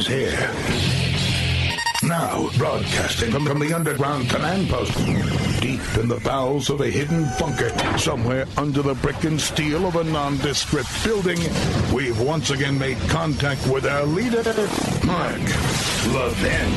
here. Now, broadcasting from the underground command post, deep in the bowels of a hidden bunker, somewhere under the brick and steel of a nondescript building, we've once again made contact with our leader, Mark Levin.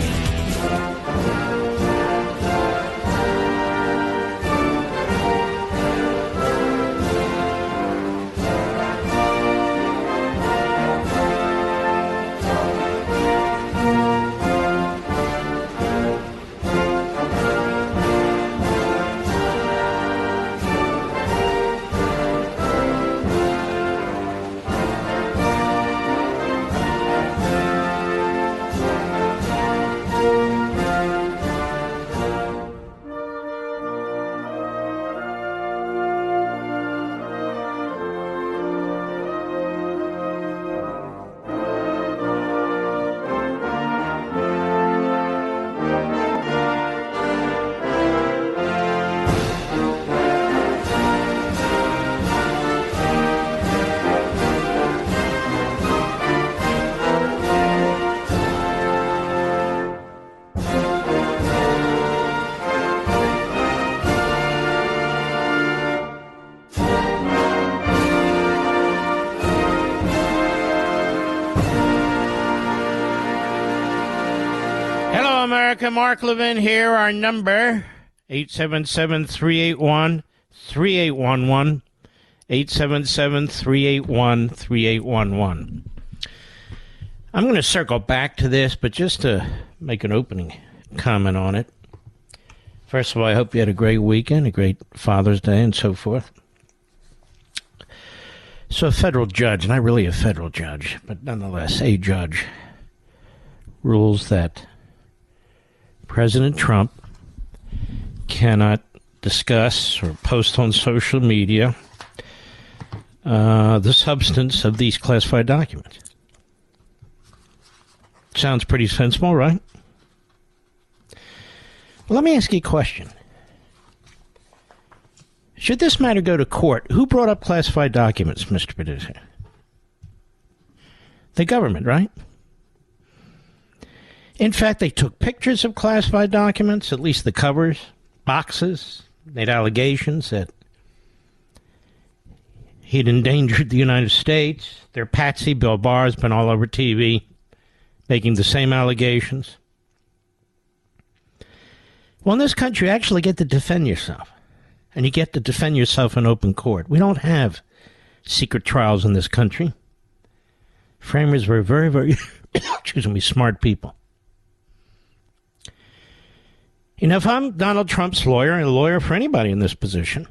America, Mark Levin here. Our number, 877-381-3811, 877-381-3811. I'm going to circle back to this, but just to make an opening comment on it. First of all, I hope you had a great weekend, a great Father's Day, and so forth. So a federal judge, not really a federal judge, but nonetheless a judge, rules that President Trump cannot discuss or post on social media the substance of these classified documents. Sounds pretty sensible, right? Well, let me ask you a question. Should this matter go to court, who brought up classified documents, Mr. Producer? The government, right? In fact, they took pictures of classified documents, at least the covers, boxes, made allegations that he'd endangered the United States. Their patsy, Bill Barr, has been all over TV making the same allegations. Well, in this country, you actually get to defend yourself. And you get to defend yourself in open court. We don't have secret trials in this country. Framers were very, very, smart people. You know, if I'm Donald Trump's lawyer and a lawyer for anybody in this position,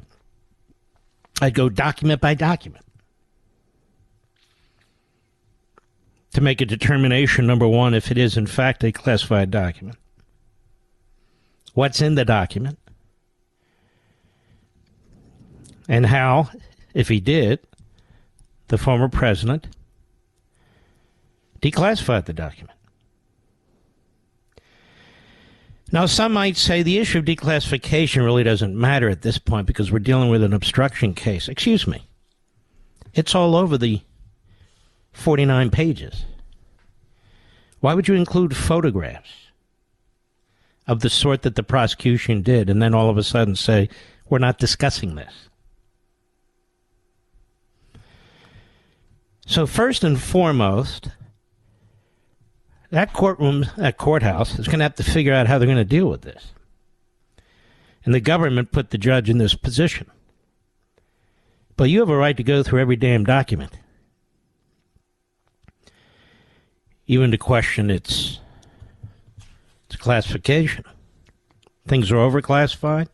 I'd go document by document to make a determination, number one, if it is in fact a classified document. What's in the document? And how, if he did, the former president declassified the document. Now, some might say the issue of declassification really doesn't matter at this point because we're dealing with an obstruction case. Excuse me. It's all over the 49 pages. Why would you include photographs of the sort that the prosecution did and then all of a sudden say, we're not discussing this? So first and foremost, that courthouse is going to have to figure out how they're going to deal with this. And the government put the judge in this position. But you have a right to go through every damn document. Even to question its classification. Things are overclassified.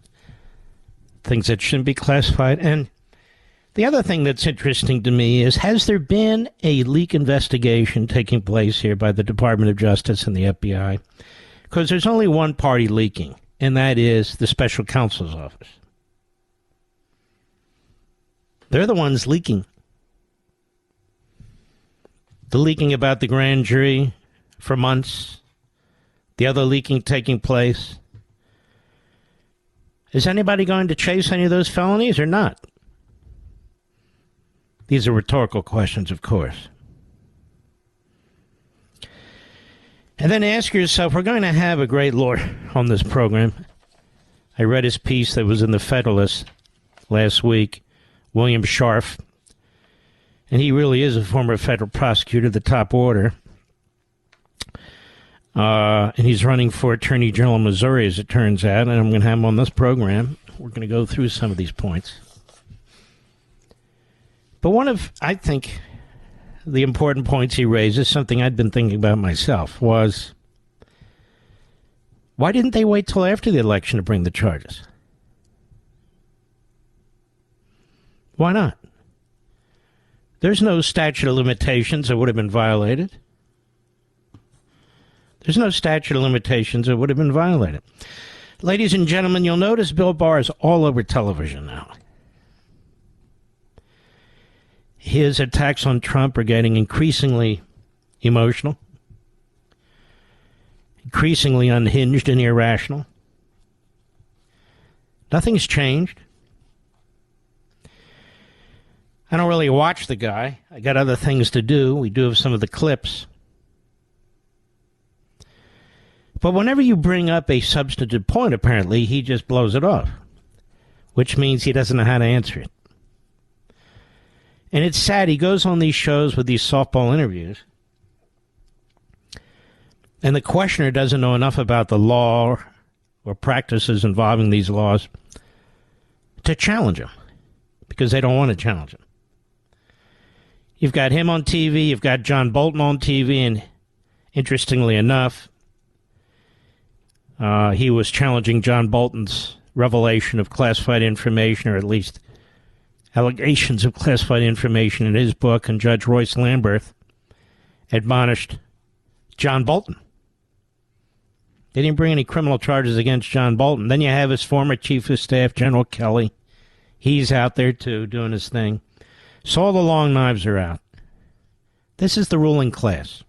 Things that shouldn't be classified. And the other thing that's interesting to me is, has there been a leak investigation taking place here by the Department of Justice and the FBI? Because there's only one party leaking, and that is the special counsel's office. They're the ones leaking. The leaking about the grand jury for months. The other leaking taking place. Is anybody going to chase any of those felonies or not? These are rhetorical questions, of course. And then ask yourself, we're going to have a great lawyer on this program. I read his piece that was in the Federalist last week, Will Scharf. And he really is a former federal prosecutor, the top order. And he's running for Attorney General of Missouri, as it turns out. And I'm going to have him on this program. We're going to go through some of these points. But one of, I think, the important points he raises, something I'd been thinking about myself, was why didn't they wait till after the election to bring the charges? Why not? There's no statute of limitations that would have been violated. There's no statute of limitations that would have been violated. Ladies and gentlemen, you'll notice Bill Barr is all over television now. His attacks on Trump are getting increasingly emotional, increasingly unhinged and irrational. Nothing's changed. I don't really watch the guy. I got other things to do. We do have some of the clips. But whenever you bring up a substantive point, apparently, he just blows it off, which means he doesn't know how to answer it. And it's sad. He goes on these shows with these softball interviews, and the questioner doesn't know enough about the law or practices involving these laws to challenge him, because they don't want to challenge him. You've got him on TV, you've got John Bolton on TV, and interestingly enough, he was challenging John Bolton's revelation of classified information, or at least allegations of classified information in his book, and Judge Royce Lamberth admonished John Bolton. They didn't bring any criminal charges against John Bolton. Then you have his former chief of staff, General Kelly. He's out there, too, doing his thing. So all the long knives are out. This is the ruling class.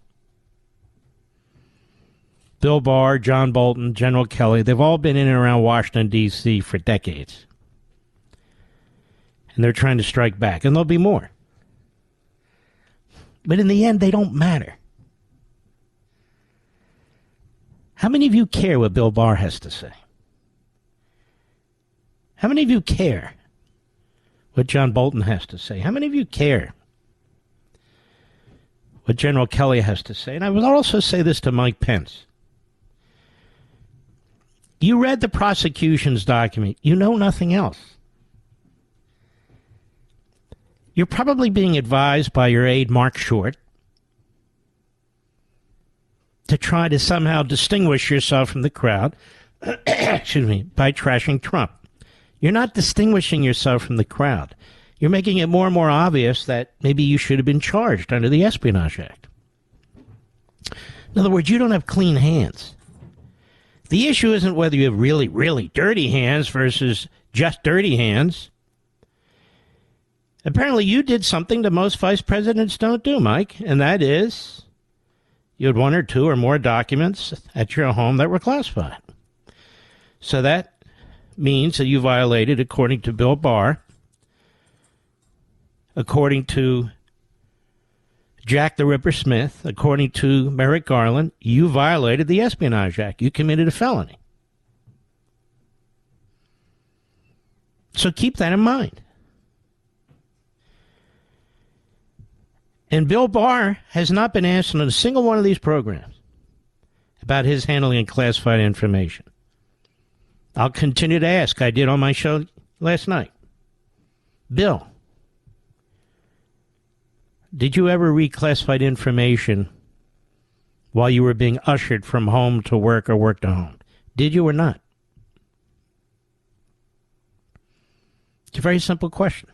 Bill Barr, John Bolton, General Kelly, they've all been in and around Washington, D.C. for decades. And they're trying to strike back. And there'll be more. But in the end, they don't matter. How many of you care what Bill Barr has to say? How many of you care what John Bolton has to say? How many of you care what General Kelly has to say? And I will also say this to Mike Pence. You read the prosecution's document. You know nothing else. You're probably being advised by your aide, Mark Short, to try to somehow distinguish yourself from the crowd, excuse me, by trashing Trump. You're not distinguishing yourself from the crowd. You're making it more and more obvious that maybe you should have been charged under the Espionage Act. In other words, you don't have clean hands. The issue isn't whether you have really, really dirty hands versus just dirty hands. Apparently, you did something that most vice presidents don't do, Mike, and that is you had one or two or more documents at your home that were classified. So that means that you violated, according to Bill Barr, according to Jack the Ripper Smith, according to Merrick Garland, you violated the Espionage Act. You committed a felony. So keep that in mind. And Bill Barr has not been asked on a single one of these programs about his handling of classified information. I'll continue to ask. I did on my show last night. Bill, did you ever read classified information while you were being ushered from home to work or work to home? Did you or not? It's a very simple question.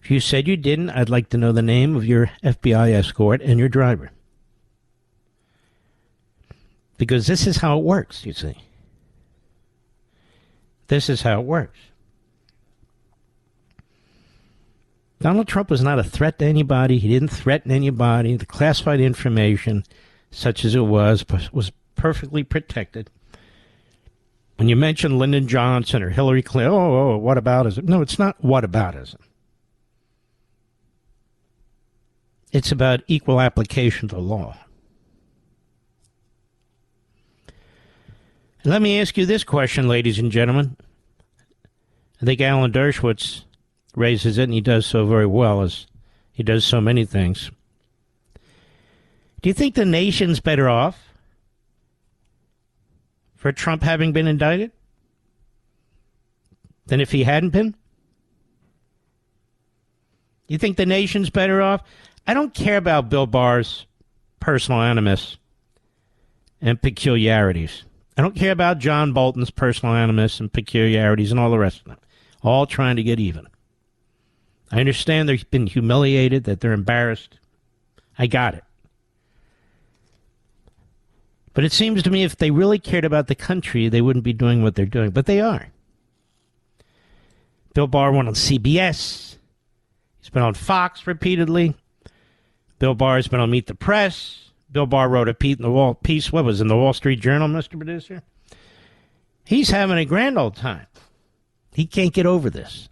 If you said you didn't, I'd like to know the name of your FBI escort and your driver. Because this is how it works, you see. This is how it works. Donald Trump was not a threat to anybody. He didn't threaten anybody. The classified information, such as it was perfectly protected. When you mention Lyndon Johnson or Hillary Clinton, whataboutism. No, it's not whataboutism. It's about equal application of the law. Let me ask you this question, ladies and gentlemen. I think Alan Dershowitz raises it, and he does so very well, as he does so many things. Do you think the nation's better off for Trump having been indicted than if he hadn't been? You think the nation's better off? I don't care about Bill Barr's personal animus and peculiarities. I don't care about John Bolton's personal animus and peculiarities and all the rest of them. All trying to get even. I understand they've been humiliated, that they're embarrassed. I got it. But it seems to me if they really cared about the country, they wouldn't be doing what they're doing. But they are. Bill Barr went on CBS. He's been on Fox repeatedly. Bill Barr has been on Meet the Press. Bill Barr wrote a piece, what was in the Wall Street Journal, Mr. Producer? He's having a grand old time. He can't get over this.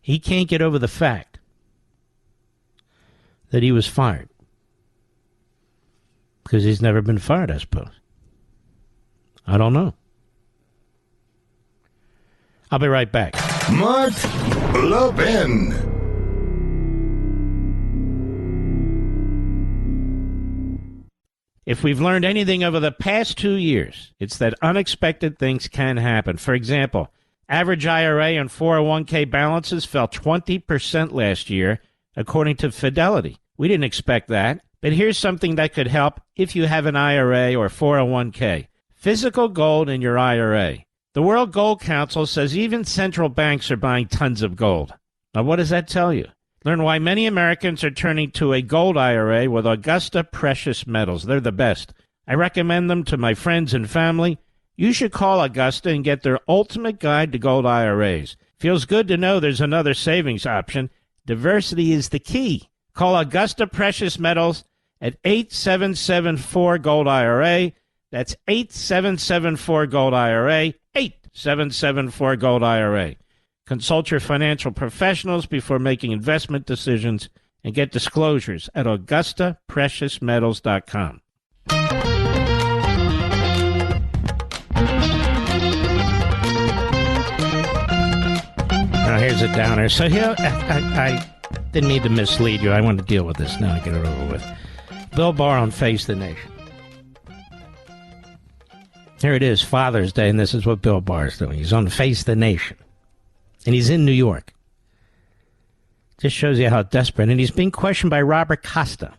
He can't get over the fact that he was fired. Because he's never been fired, I suppose. I don't know. I'll be right back. Mark Levin. If we've learned anything over the past 2 years, it's that unexpected things can happen. For example, average IRA and 401k balances fell 20% last year, according to Fidelity. We didn't expect that, but here's something that could help if you have an IRA or 401k. Physical gold in your IRA. The World Gold Council says even central banks are buying tons of gold. Now, what does that tell you? Learn why many Americans are turning to a gold IRA with Augusta Precious Metals. They're the best. I recommend them to my friends and family. You should call Augusta and get their ultimate guide to gold IRAs. Feels good to know there's another savings option. Diversity is the key. Call Augusta Precious Metals at 8774-GOLD-IRA. That's 8774-GOLD-IRA, 8774-GOLD-IRA. Consult your financial professionals before making investment decisions and get disclosures at AugustaPreciousMetals.com. Now, here's a downer. So here, I didn't mean to mislead you. I want to deal with this now and get it over with. Bill Barr on Face the Nation. Here it is, Father's Day, and this is what Bill Barr is doing. He's on Face the Nation. And he's in New York. Just shows you how desperate. And he's being questioned by Robert Costa.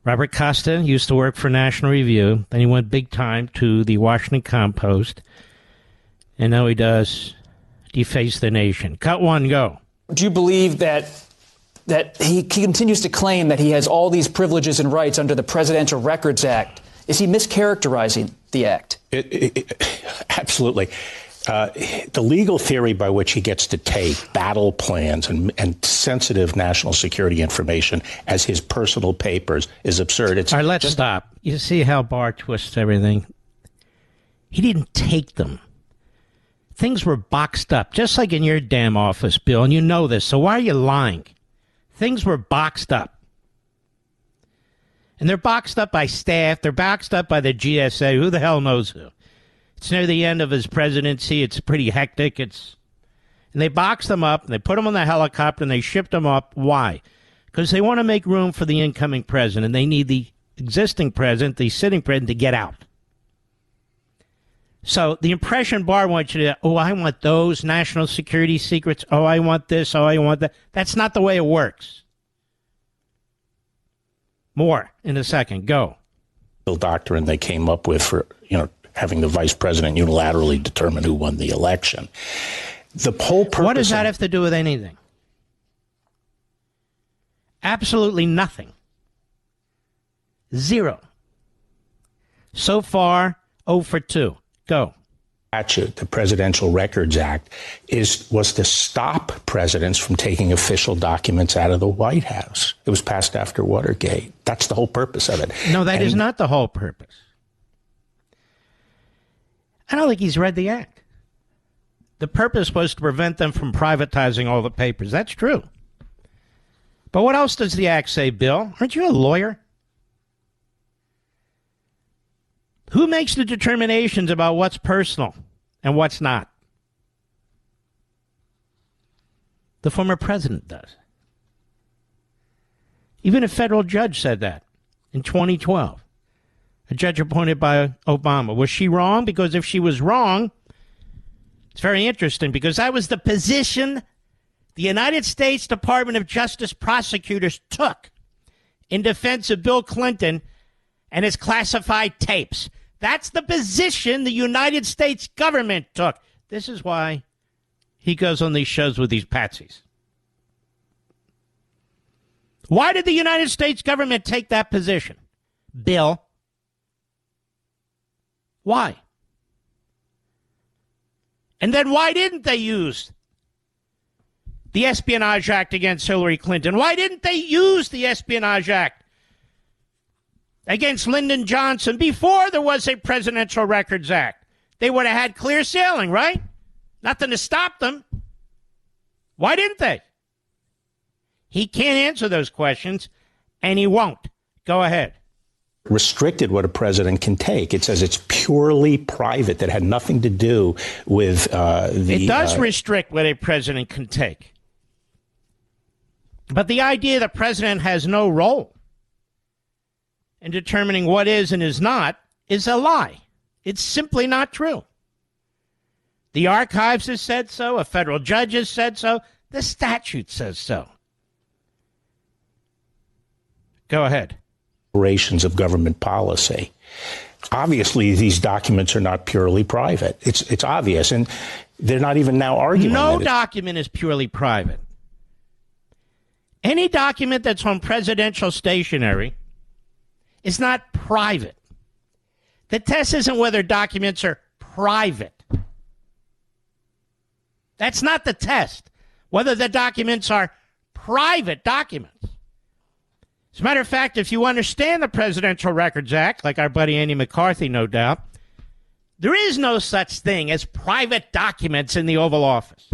Robert Costa used to work for National Review. Then he went big time to the Washington Compost. And now he does Deface the Nation. Cut one, go. Do you believe that he continues to claim that he has all these privileges and rights under the Presidential Records Act? Is he mischaracterizing the act? Absolutely. The legal theory by which he gets to take battle plans and sensitive national security information as his personal papers is absurd. All right, let's stop. You see how Barr twists everything? He didn't take them. Things were boxed up, just like in your damn office, Bill, and you know this, so why are you lying? Things were boxed up. And they're boxed up by staff. They're boxed up by the GSA. Who the hell knows who? It's near the end of his presidency. It's pretty hectic. And they boxed them up, and they put them on the helicopter, and they shipped them up. Why? Because they want to make room for the incoming president. They need the existing president, the sitting president, to get out. So the impression Barr wants you to, oh, I want those national security secrets. Oh, I want this. Oh, I want that. That's not the way it works. More in a second. Go. Doctrine they came up with for, having the vice president unilaterally determine who won the election. The whole purpose. What does that have to do with anything? Absolutely nothing. Zero. So far, 0 for 2. Go. The Presidential Records Act was to stop presidents from taking official documents out of the White House. It was passed after Watergate. That's the whole purpose of it. No, that is not the whole purpose. I don't think he's read the act. The purpose was to prevent them from privatizing all the papers. That's true. But what else does the act say, Bill? Aren't you a lawyer? Who makes the determinations about what's personal and what's not? The former president does. Even a federal judge said that in 2012. A judge appointed by Obama. Was she wrong? Because if she was wrong, it's very interesting because that was the position the United States Department of Justice prosecutors took in defense of Bill Clinton and his classified tapes. That's the position the United States government took. This is why he goes on these shows with these patsies. Why did the United States government take that position? Bill. Why? And then why didn't they use the Espionage Act against Hillary Clinton? Why didn't they use the Espionage Act against Lyndon Johnson before there was a Presidential Records Act? They would have had clear sailing, right? Nothing to stop them. Why didn't they? He can't answer those questions, and he won't. Go ahead. Restricted what a president can take. It says it's purely private, that had nothing to do with It does restrict what a president can take. But the idea the president has no role in determining what is and is not is a lie. It's simply not true. The archives has said so. A federal judge has said so. The statute says so. Go ahead. Operations of government policy. Obviously, these documents are not purely private. It's obvious, and they're not even now arguing. No document is purely private. Any document that's on presidential stationery is not private. The test isn't whether documents are private. That's not the test. Whether the documents are private documents. As a matter of fact, if you understand the Presidential Records Act, like our buddy Andy McCarthy, no doubt, there is no such thing as private documents in the Oval Office.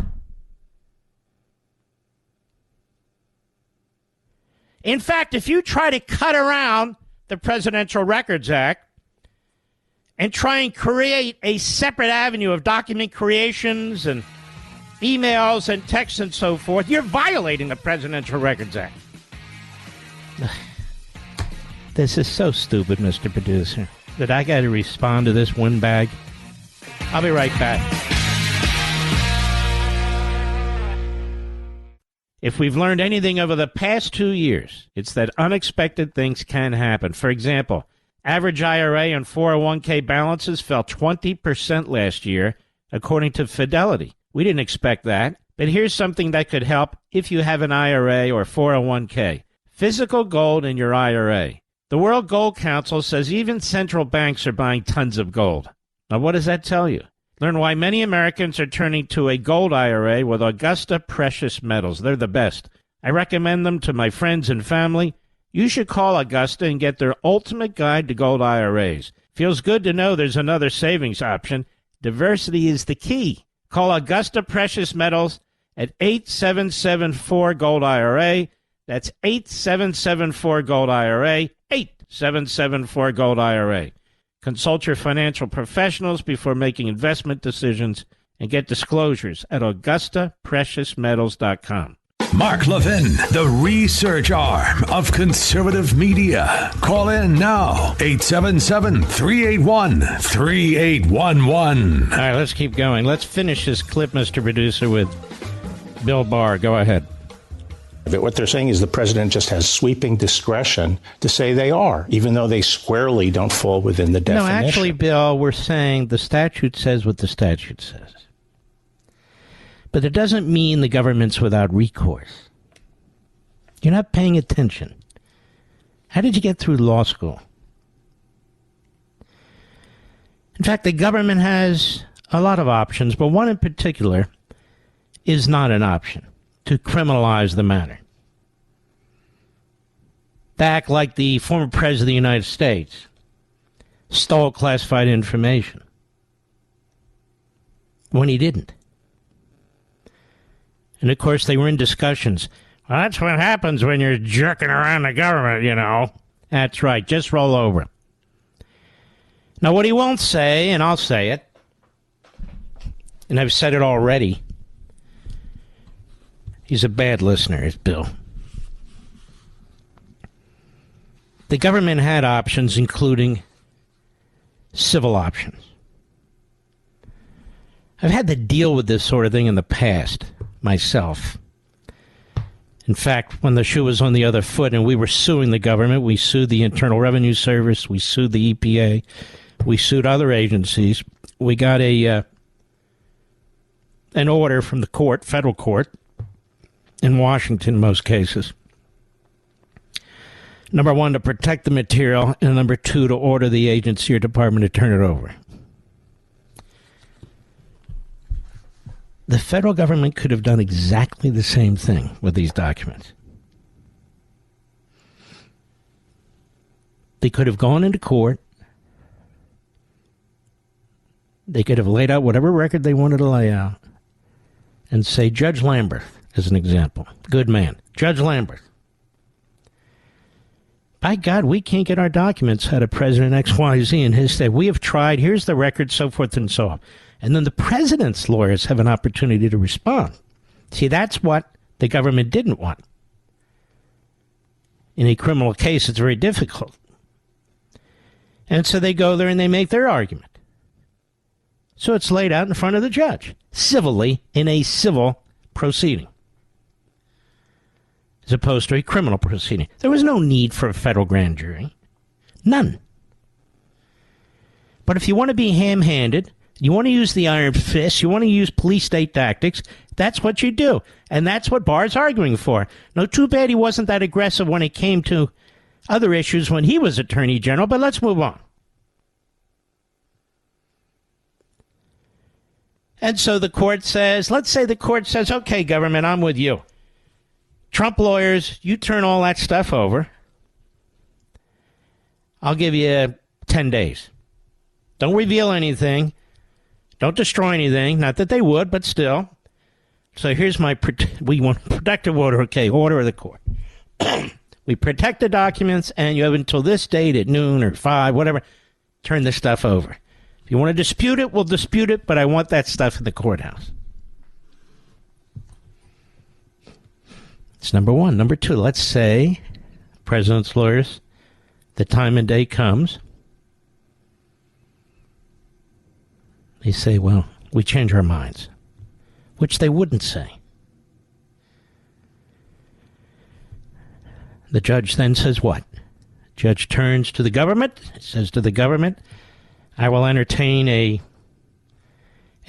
In fact, if you try to cut around the Presidential Records Act and try and create a separate avenue of document creations and emails and texts and so forth, you're violating the Presidential Records Act. This is so stupid, Mr. Producer, that I got to respond to this windbag. I'll be right back. If we've learned anything over the past 2 years, it's that unexpected things can happen. For example, average IRA and 401k balances fell 20% last year, according to Fidelity. We didn't expect that, but here's something that could help if you have an IRA or 401k. Physical gold in your IRA. The World Gold Council says even central banks are buying tons of gold. Now, what does that tell you? Learn why many Americans are turning to a gold IRA with Augusta Precious Metals. They're the best. I recommend them to my friends and family. You should call Augusta and get their ultimate guide to gold IRAs. Feels good to know there's another savings option. Diversity is the key. Call Augusta Precious Metals at 8774-GOLD-IRA. That's 8774-GOLD-IRA, 8774-GOLD-IRA. Consult your financial professionals before making investment decisions and get disclosures at AugustaPreciousMetals.com. Mark Levin, the research arm of conservative media. Call in now, 877-381-3811. All right, let's keep going. Let's finish this clip, Mr. Producer, with Bill Barr. Go ahead. What they're saying is the president just has sweeping discretion to say they are, even though they squarely don't fall within the definition. No, actually, Bill, we're saying the statute says what the statute says. But it doesn't mean the government's without recourse. You're not paying attention. How did you get through law school? In fact, the government has a lot of options, but one in particular is not an option: to criminalize the matter. To act like the former president of the United States stole classified information when he didn't. And, of course, they were in discussions. Well, that's what happens when you're jerking around the government, you know. That's right. Just roll over. Now, what he won't say, and I'll say it, and I've said it already, he's a bad listener, is Bill. The government had options, including civil options. I've had to deal with this sort of thing in the past myself. In fact, when the shoe was on the other foot and we were suing the government, we sued the Internal Revenue Service, we sued the EPA, we sued other agencies. We got an order from the court, federal court, in Washington in most cases. Number one, to protect the material, and number two, to order the agency or department to turn it over. The federal government could have done exactly the same thing with these documents. They could have gone into court. They could have laid out whatever record they wanted to lay out and say, Judge Lambert, as an example, good man, Judge Lambert, by God, we can't get our documents out of President XYZ in his state. We have tried. Here's the record, so forth and so on. And then the president's lawyers have an opportunity to respond. See, that's what the government didn't want. In a criminal case, it's very difficult. And so they go there and they make their argument. So it's laid out in front of the judge, civilly, in a civil proceeding, as opposed to a criminal proceeding. There was no need for a federal grand jury. None. But if you want to be ham-handed, you want to use the iron fist, you want to use police state tactics, that's what you do. And that's what Barr's arguing for. No, too bad he wasn't that aggressive when it came to other issues when he was Attorney General, but let's move on. And so the court says, let's say the court says, okay, government, I'm with you. Trump lawyers, you turn all that stuff over. I'll give you 10 days. Don't reveal anything. Don't destroy anything. Not that they would, but still. So here's my, we want protective order. Okay, order of the court. We protect the documents, and you have until this date at noon or 5, whatever, turn this stuff over. If you want to dispute it, we'll dispute it, but I want that stuff in the courthouse. It's number one. Number two, let's say president's lawyers, the time and day comes. They say, well, we change our minds, which they wouldn't say. The judge then says what? Judge turns to the government, says to the government, I will entertain a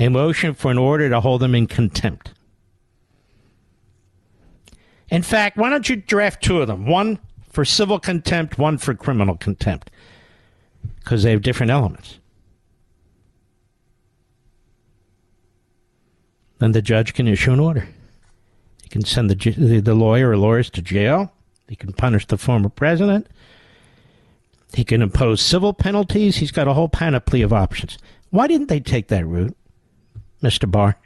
motion for an order to hold them in contempt. In fact, why don't you draft two of them? One for civil contempt, one for criminal contempt, because they have different elements. Then the judge can issue an order. He can send the lawyer or lawyers to jail. He can punish the former president. He can impose civil penalties. He's got a whole panoply of options. Why didn't they take that route, Mr. Barr?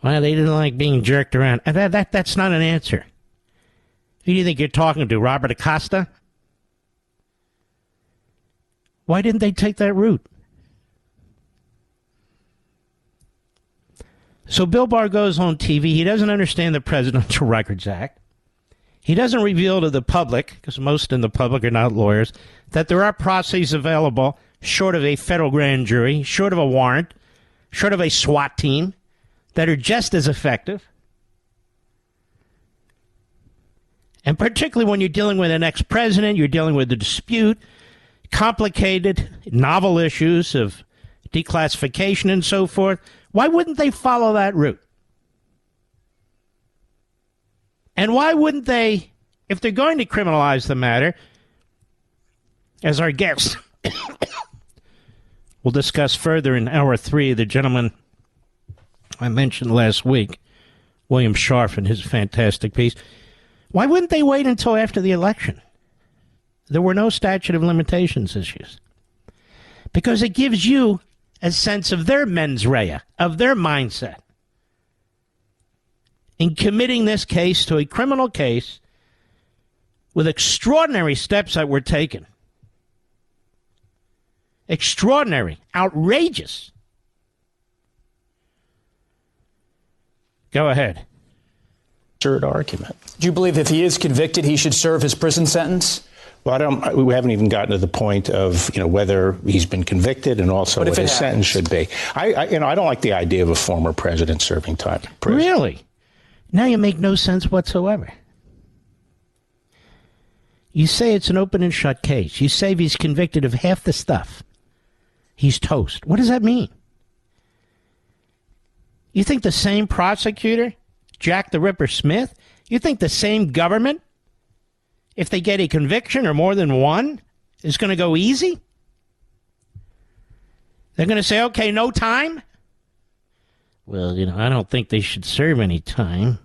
Well, they didn't like being jerked around. And that's not an answer. Who do you think you're talking to, Robert Acosta? Why didn't they take that route? So Bill Barr goes on TV. He doesn't understand the Presidential Records Act. He doesn't reveal to the public, because most in the public are not lawyers, that there are processes available short of a federal grand jury, short of a warrant, short of a SWAT team, that are just as effective. And particularly when you're dealing with an ex-president, you're dealing with a dispute, complicated, novel issues of declassification and so forth. Why wouldn't they follow that route? And why wouldn't they, if they're going to criminalize the matter, as our guest will discuss further in hour 3, the gentleman I mentioned last week, William Scharf, and his fantastic piece, why wouldn't they wait until after the election? There were no statute of limitations issues. Because it gives you a sense of their mens rea, of their mindset, in committing this case to a criminal case with extraordinary steps that were taken. Extraordinary. Outrageous. Go ahead. Absurd argument. Do you believe if he is convicted, he should serve his prison sentence? Well, we haven't even gotten to the point of whether he's been convicted and also what his sentence should be. I don't like the idea of a former president serving time in prison. Really? Now you make no sense whatsoever. You say it's an open and shut case. You say if he's convicted of half the stuff, he's toast. What does that mean? You think the same prosecutor, Jack the Ripper Smith, you think the same government, if they get a conviction or more than one, is going to go easy? They're going to say, okay, no time? Well, I don't think they should serve any time.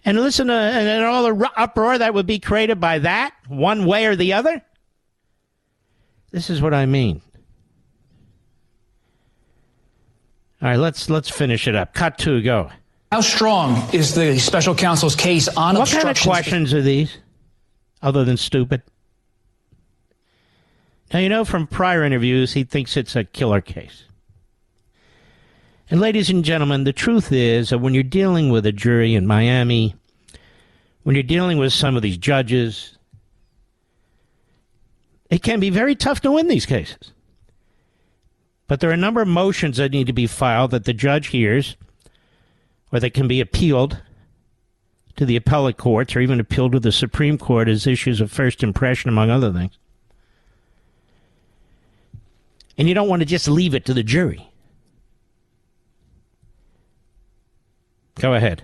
And listen to and all the uproar that would be created by that, one way or the other. This is what I mean. All right, let's finish it up. Cut 2, go. How strong is the special counsel's case on what obstruction? What kind of questions are these, other than stupid? Now, from prior interviews, he thinks it's a killer case. And ladies and gentlemen, the truth is that when you're dealing with a jury in Miami, when you're dealing with some of these judges, it can be very tough to win these cases. But there are a number of motions that need to be filed that the judge hears, or that can be appealed to the appellate courts or even appealed to the Supreme Court as issues of first impression, among other things. And you don't want to just leave it to the jury. Go ahead.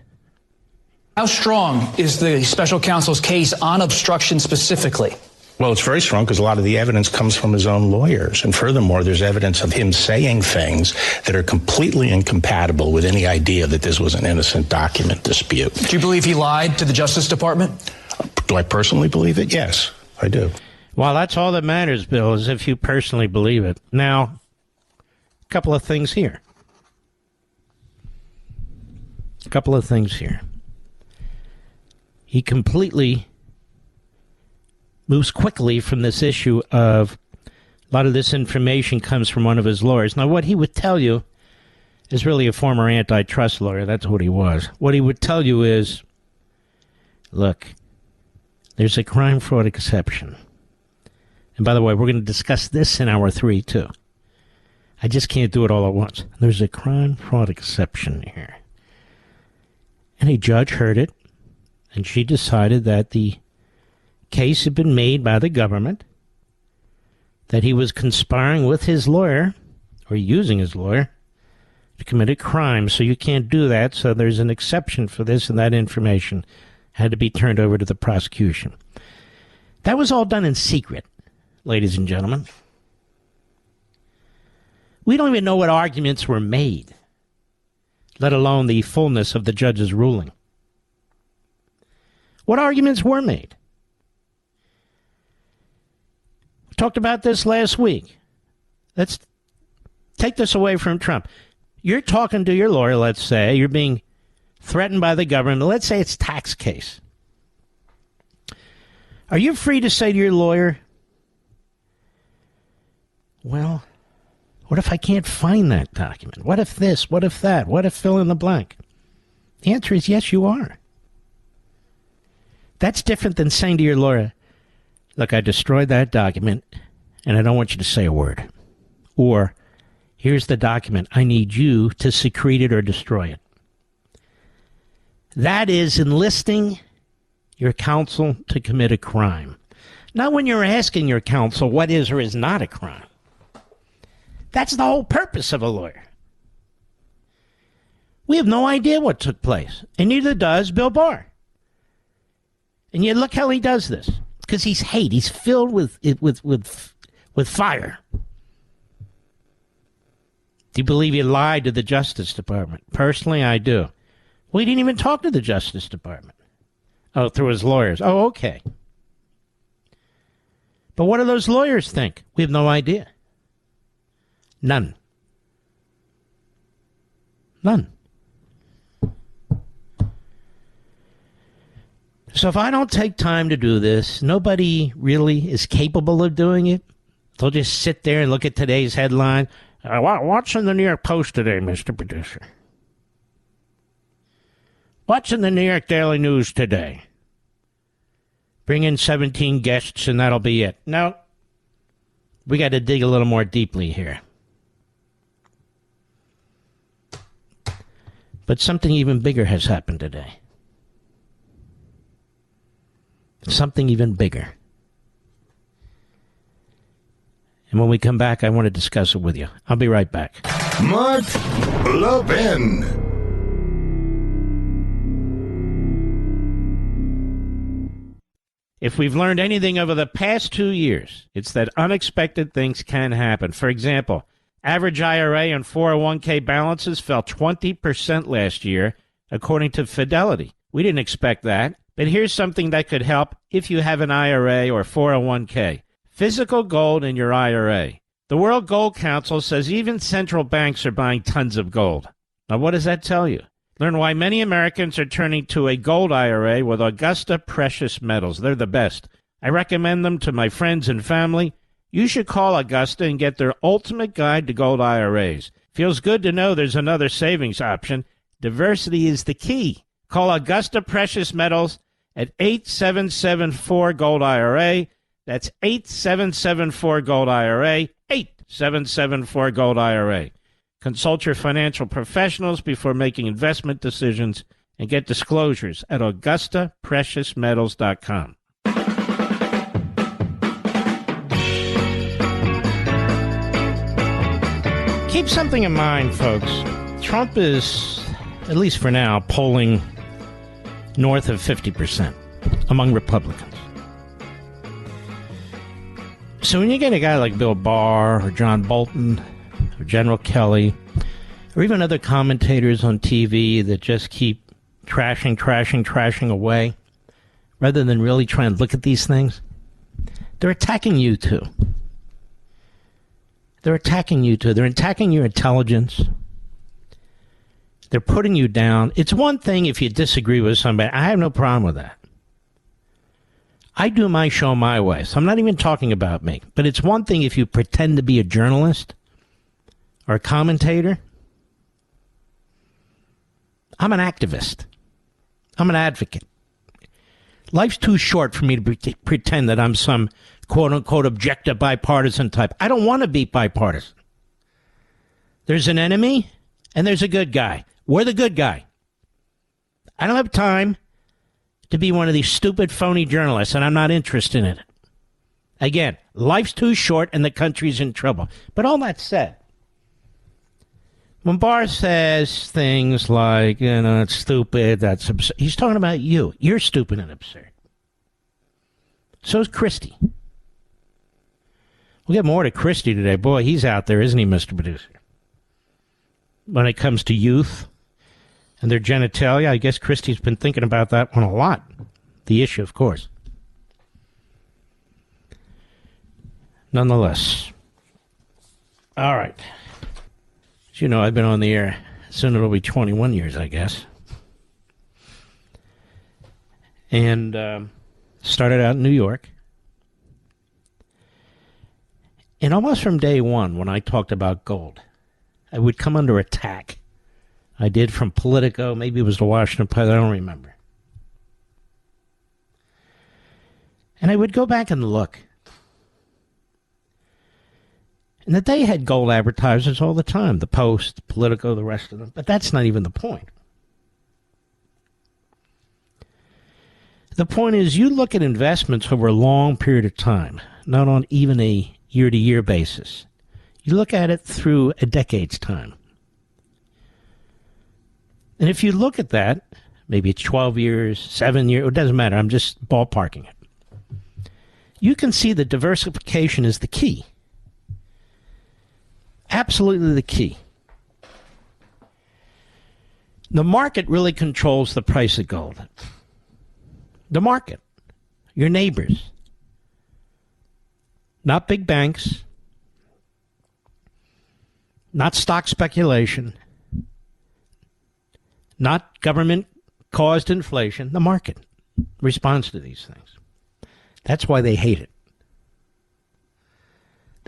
How strong is the special counsel's case on obstruction specifically? Well, it's very strong because a lot of the evidence comes from his own lawyers. And furthermore, there's evidence of him saying things that are completely incompatible with any idea that this was an innocent document dispute. Do you believe he lied to the Justice Department? Do I personally believe it? Yes, I do. Well, that's all that matters, Bill, is if you personally believe it. Now, a couple of things here. He completely moves quickly from this issue of a lot of this information comes from one of his lawyers. Now, what he would tell you is really a former antitrust lawyer. That's what he was. What he would tell you is, look, there's a crime fraud exception. And by the way, we're going to discuss this in hour 3, too. I just can't do it all at once. There's a crime fraud exception here. And a judge heard it, and she decided that the case had been made by the government, that he was conspiring with his lawyer, or using his lawyer, to commit a crime. So you can't do that, so there's an exception for this, and that information had to be turned over to the prosecution. That was all done in secret, ladies and gentlemen. We don't even know what arguments were made, let alone the fullness of the judge's ruling. What arguments were made? We talked about this last week. Let's take this away from Trump. You're talking to your lawyer, let's say. You're being threatened by the government. Let's say it's a tax case. Are you free to say to your lawyer, well, what if I can't find that document? What if this? What if that? What if fill in the blank? The answer is yes, you are. That's different than saying to your lawyer, look, I destroyed that document, and I don't want you to say a word. Or, here's the document. I need you to secrete it or destroy it. That is enlisting your counsel to commit a crime. Not when you're asking your counsel what is or is not a crime. That's the whole purpose of a lawyer. We have no idea what took place, and neither does Bill Barr. And yet look how he does this, because he's hate. He's filled with fire. Do you believe he lied to the Justice Department? Personally, I do. Well, he didn't even talk to the Justice Department. Oh, through his lawyers. Oh, okay. But what do those lawyers think? We have no idea. None. So if I don't take time to do this, nobody really is capable of doing it. They'll just sit there and look at today's headline. What's in the New York Post today, Mr. Producer? What's in the New York Daily News today? Bring in 17 guests and that'll be it. No. We got to dig a little more deeply here. But something even bigger has happened today. Something even bigger. And when we come back, I want to discuss it with you. I'll be right back. Mark Levin. If we've learned anything over the past 2 years, it's that unexpected things can happen. For example, average IRA and 401k balances fell 20% last year, according to Fidelity. We didn't expect that, but here's something that could help if you have an IRA or 401k. Physical gold in your IRA. The World Gold Council says even central banks are buying tons of gold. Now, what does that tell you? Learn why many Americans are turning to a gold IRA with Augusta Precious Metals. They're the best. I recommend them to my friends and family. You should call Augusta and get their ultimate guide to gold IRAs. Feels good to know there's another savings option. Diversity is the key. Call Augusta Precious Metals at 8774-GOLD-IRA. That's 8774-GOLD-IRA, 8774-GOLD-IRA. Consult your financial professionals before making investment decisions and get disclosures at AugustaPreciousMetals.com. Keep something in mind, folks. Trump is, at least for now, polling north of 50% among Republicans. So when you get a guy like Bill Barr or John Bolton or General Kelly or even other commentators on TV that just keep trashing away rather than really try and look at these things, they're attacking you too. They're attacking you too. They're attacking your intelligence. They're putting you down. It's one thing if you disagree with somebody. I have no problem with that. I do my show my way, so I'm not even talking about me. But it's one thing if you pretend to be a journalist or a commentator. I'm an activist. I'm an advocate. Life's too short for me to pretend that I'm some quote-unquote objective bipartisan type. I don't want to be bipartisan. There's an enemy and there's a good guy. We're the good guy. I don't have time to be one of these stupid, phony journalists, and I'm not interested in it. Again, life's too short and the country's in trouble. But all that said, when Barr says things like, it's stupid, that's absurd, he's talking about you. You're stupid and absurd. So is Christie. We'll get more to Christie today. Boy, he's out there, isn't he, Mr. Producer? When it comes to youth and their genitalia, I guess Christie's been thinking about that one a lot. The issue, of course. Nonetheless. All right. As you know, I've been on the air. Soon it'll be 21 years, I guess. And started out in New York. And almost from day one, when I talked about gold, I would come under attack. I did from Politico, maybe it was the Washington Post, I don't remember. And I would go back and look. And that they had gold advertisers all the time, the Post, Politico, the rest of them. But that's not even the point. The point is you look at investments over a long period of time, not on even a year-to-year basis. You look at it through a decade's time. And if you look at that, maybe it's 12 years, 7 years, it doesn't matter, I'm just ballparking it. You can see that diversification is the key. Absolutely the key. The market really controls the price of gold. The market. Your neighbors. Not big banks. Not stock speculation. Not government-caused inflation. The market responds to these things. That's why they hate it.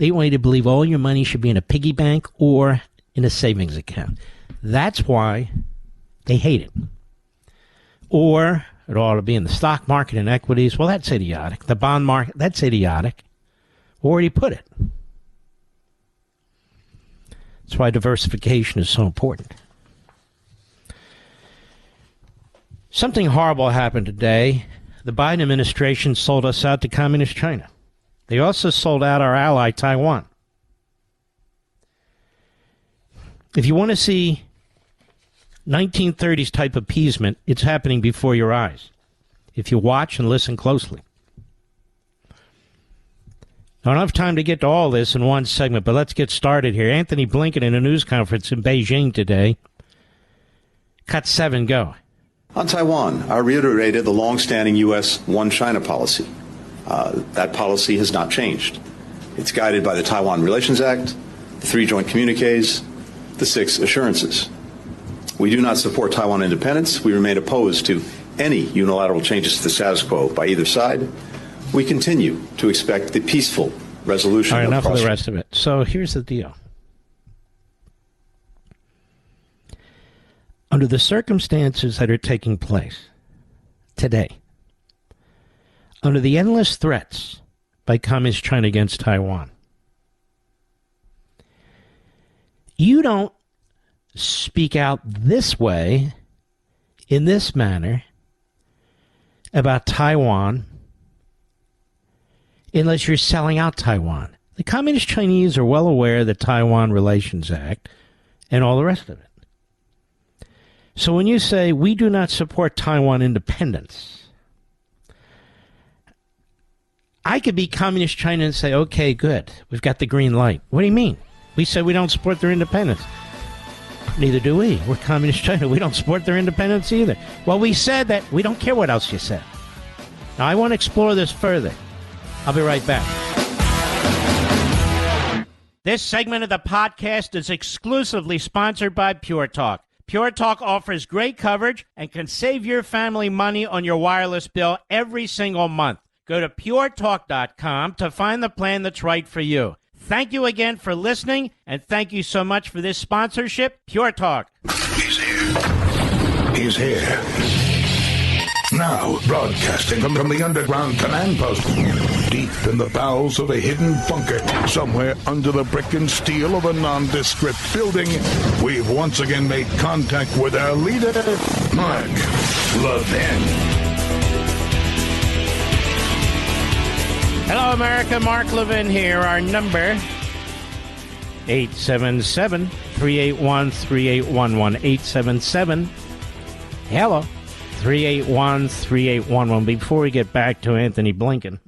They want you to believe all your money should be in a piggy bank or in a savings account. That's why they hate it. Or it ought to be in the stock market and equities. Well, that's idiotic. The bond market, that's idiotic. Where do you put it? That's why diversification is so important. Something horrible happened today. The Biden administration sold us out to Communist China. They also sold out our ally, Taiwan. If you want to see 1930s type appeasement, it's happening before your eyes, if you watch and listen closely. I don't have time to get to all this in one segment, but let's get started here. Anthony Blinken in a news conference in Beijing today. Cut 7, go. On Taiwan, I reiterated the long-standing U.S. One China policy. That policy has not changed. It's guided by the Taiwan Relations Act, the 3 joint communiques, the 6 assurances. We do not support Taiwan independence. We remain opposed to any unilateral changes to the status quo by either side. We continue to expect the peaceful resolution. All right, enough of the rest of it. So here's the deal. Under the circumstances that are taking place today, under the endless threats by Communist China against Taiwan, you don't speak out this way, in this manner, about Taiwan unless you're selling out Taiwan. The Communist Chinese are well aware of the Taiwan Relations Act and all the rest of it. So when you say, we do not support Taiwan independence, I could be Communist China and say, okay, good, we've got the green light. What do you mean? We said we don't support their independence. Neither do we. We're Communist China. We don't support their independence either. Well, we said that. We don't care what else you said. Now, I want to explore this further. I'll be right back. This segment of the podcast is exclusively sponsored by Pure Talk. Pure Talk offers great coverage and can save your family money on your wireless bill every single month. Go to puretalk.com to find the plan that's right for you. Thank you again for listening, and thank you so much for this sponsorship, Pure Talk. He's here. He's here. Now, broadcasting from the underground command post, deep in the bowels of a hidden bunker, somewhere under the brick and steel of a nondescript building, we've once again made contact with our leader, Mark Levin. Hello, America. Mark Levin here. Our number, 877-381-3811. 877, hello, 381-3811. Before we get back to Anthony Blinken,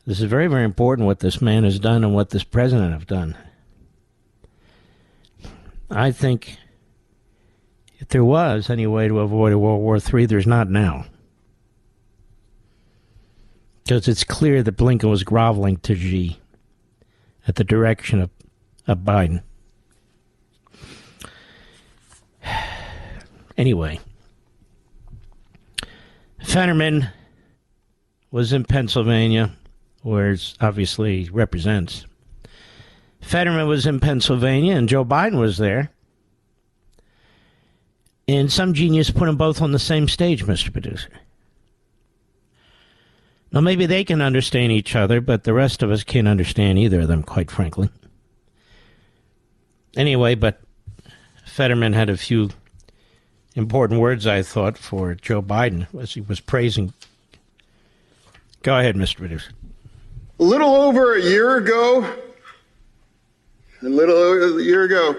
this is very, very important what this man has done and what this president have done. I think if there was any way to avoid a World War III, there's not now. Because it's clear that Blinken was groveling to Xi at the direction of Biden. Anyway, Fetterman was in Pennsylvania, where it obviously represents. Fetterman was in Pennsylvania, and Joe Biden was there. And some genius put them both on the same stage, Mr. Producer. Now, maybe they can understand each other, but the rest of us can't understand either of them, quite frankly. Anyway, but Fetterman had a few important words, I thought, for Joe Biden as he was praising. Go ahead, Mr. Producer. A little over a year ago, the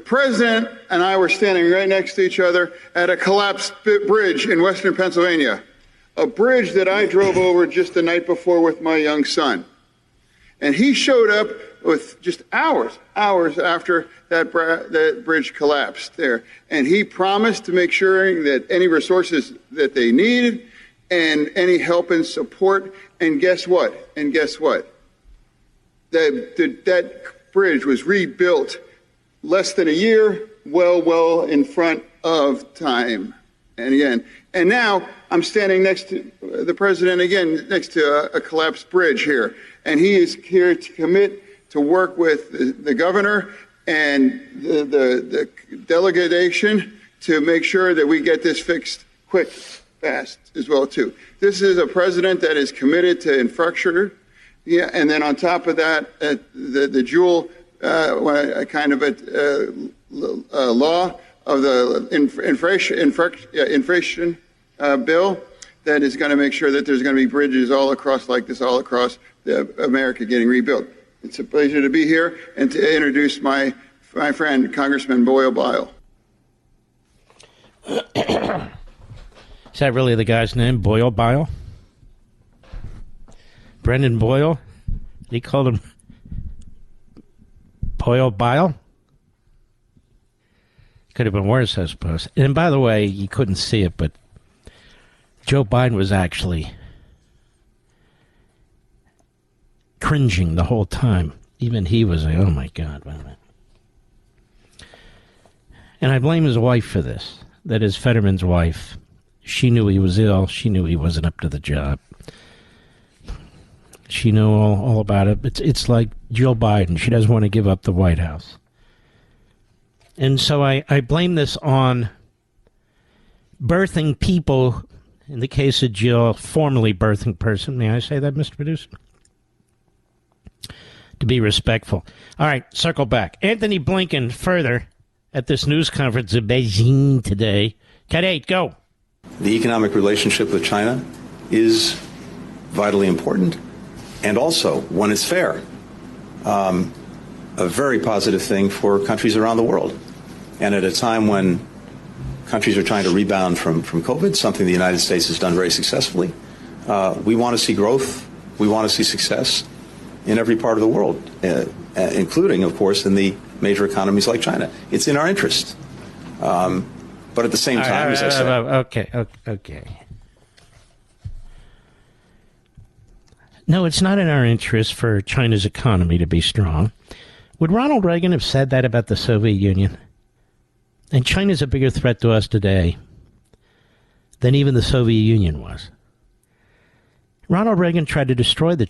president and I were standing right next to each other at a collapsed bridge in western Pennsylvania. A bridge that I drove over just the night before with my young son. And he showed up with just hours after that bridge collapsed there. And he promised to make sure that any resources that they needed and any help and support. And guess what? That bridge was rebuilt less than a year, well in front of time. And now I'm standing next to the president again, next to a collapsed bridge here. And he is here to commit to work with the governor and the delegation to make sure that we get this fixed quick, fast as well, too. This is a president that is committed to infrastructure. Yeah, and then on top of that, the dual kind of a law of the inflation bill that is going to make sure that there's going to be bridges all across America getting rebuilt. It's a pleasure to be here and to introduce my friend, Congressman Boyle Bile. Is that really the guy's name, Boyle Bile? Brendan Boyle? He called him Boyle Bile? Could have been worse, I suppose. And by the way, you couldn't see it, but Joe Biden was actually cringing the whole time. Even he was like, oh my God, wait a minute. And I blame his wife for this. That is Fetterman's wife. She knew he was ill. She knew he wasn't up to the job. She knew all about it. It's like Jill Biden. She doesn't want to give up the White House. And so I blame this on birthing people. In the case of Jill, formerly birthing person. May I say that, Mr. Producer? To be respectful. All right, circle back. Anthony Blinken further at this news conference in Beijing today. Cut 8, go. The economic relationship with China is vitally important, and also, when it's fair, a very positive thing for countries around the world. And at a time when countries are trying to rebound from COVID, something the United States has done very successfully, we want to see growth, we want to see success in every part of the world, including, of course, in the major economies like China. It's in our interest. But at the same time, as I said... Okay. No, it's not in our interest for China's economy to be strong. Would Ronald Reagan have said that about the Soviet Union? And China's a bigger threat to us today than even the Soviet Union was. Ronald Reagan tried to destroy the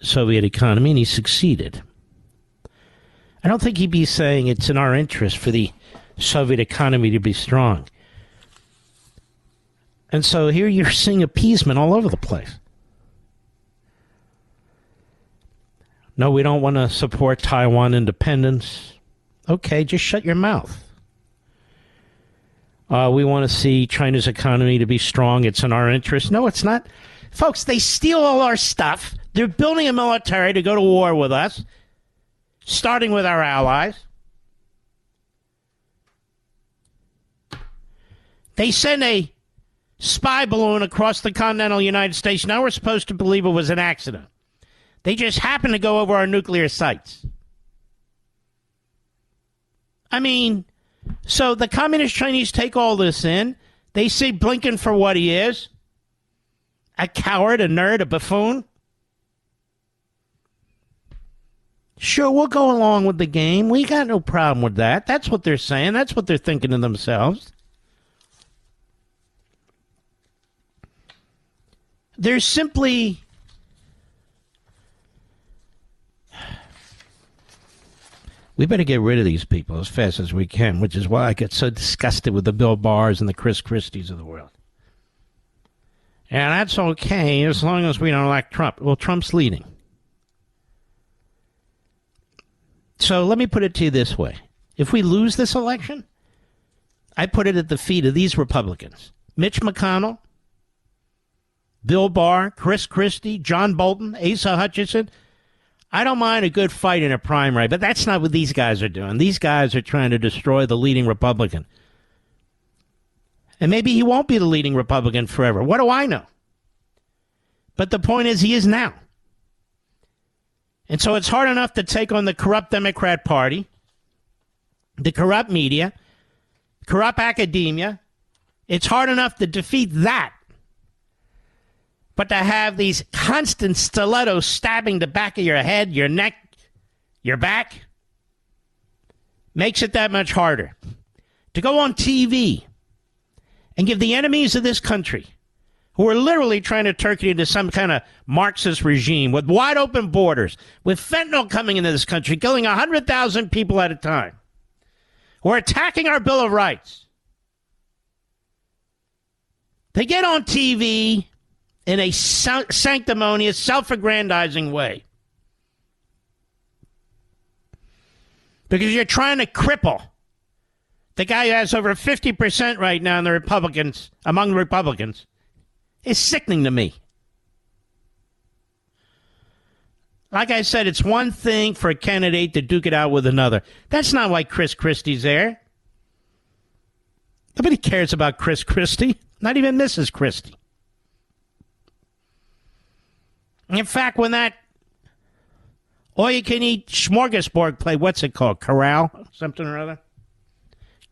Soviet economy, and he succeeded. I don't think he'd be saying it's in our interest for the Soviet economy to be strong. And so here you're seeing appeasement all over the place. No, we don't want to support Taiwan independence. Okay, just shut your mouth. We want to see China's economy to be strong. It's in our interest. No, it's not. Folks, they steal all our stuff. They're building a military to go to war with us, starting with our allies. They send a spy balloon across the continental United States. Now we're supposed to believe it was an accident. They just happened to go over our nuclear sites. I mean, so the Communist Chinese take all this in. They see Blinken for what he is. A coward, a nerd, a buffoon. Sure, we'll go along with the game. We got no problem with that. That's what they're saying. That's what they're thinking to themselves. They're simply... We better get rid of these people as fast as we can, which is why I get so disgusted with the Bill Barrs and the Chris Christies of the world. And that's okay as long as we don't elect Trump. Well, Trump's leading. So let me put it to you this way. If we lose this election, I put it at the feet of these Republicans. Mitch McConnell, Bill Barr, Chris Christie, John Bolton, Asa Hutchinson. I don't mind a good fight in a primary, but that's not what these guys are doing. These guys are trying to destroy the leading Republican. And maybe he won't be the leading Republican forever. What do I know? But the point is, he is now. And so it's hard enough to take on the corrupt Democrat Party, the corrupt media, corrupt academia. It's hard enough to defeat that. But to have these constant stilettos stabbing the back of your head, your neck, your back, makes it that much harder. To go on TV and give the enemies of this country who are literally trying to turn it into some kind of Marxist regime with wide open borders, with fentanyl coming into this country, killing 100,000 people at a time, who are attacking our Bill of Rights. They get on TV in a sanctimonious, self-aggrandizing way. Because you're trying to cripple the guy who has over 50% right now in the Republicans, among the Republicans. It's sickening to me. Like I said, it's one thing for a candidate to duke it out with another. That's not why Chris Christie's there. Nobody cares about Chris Christie, not even Mrs. Christie. In fact, when that all-you-can-eat smorgasbord play, what's it called, Corral, something or other?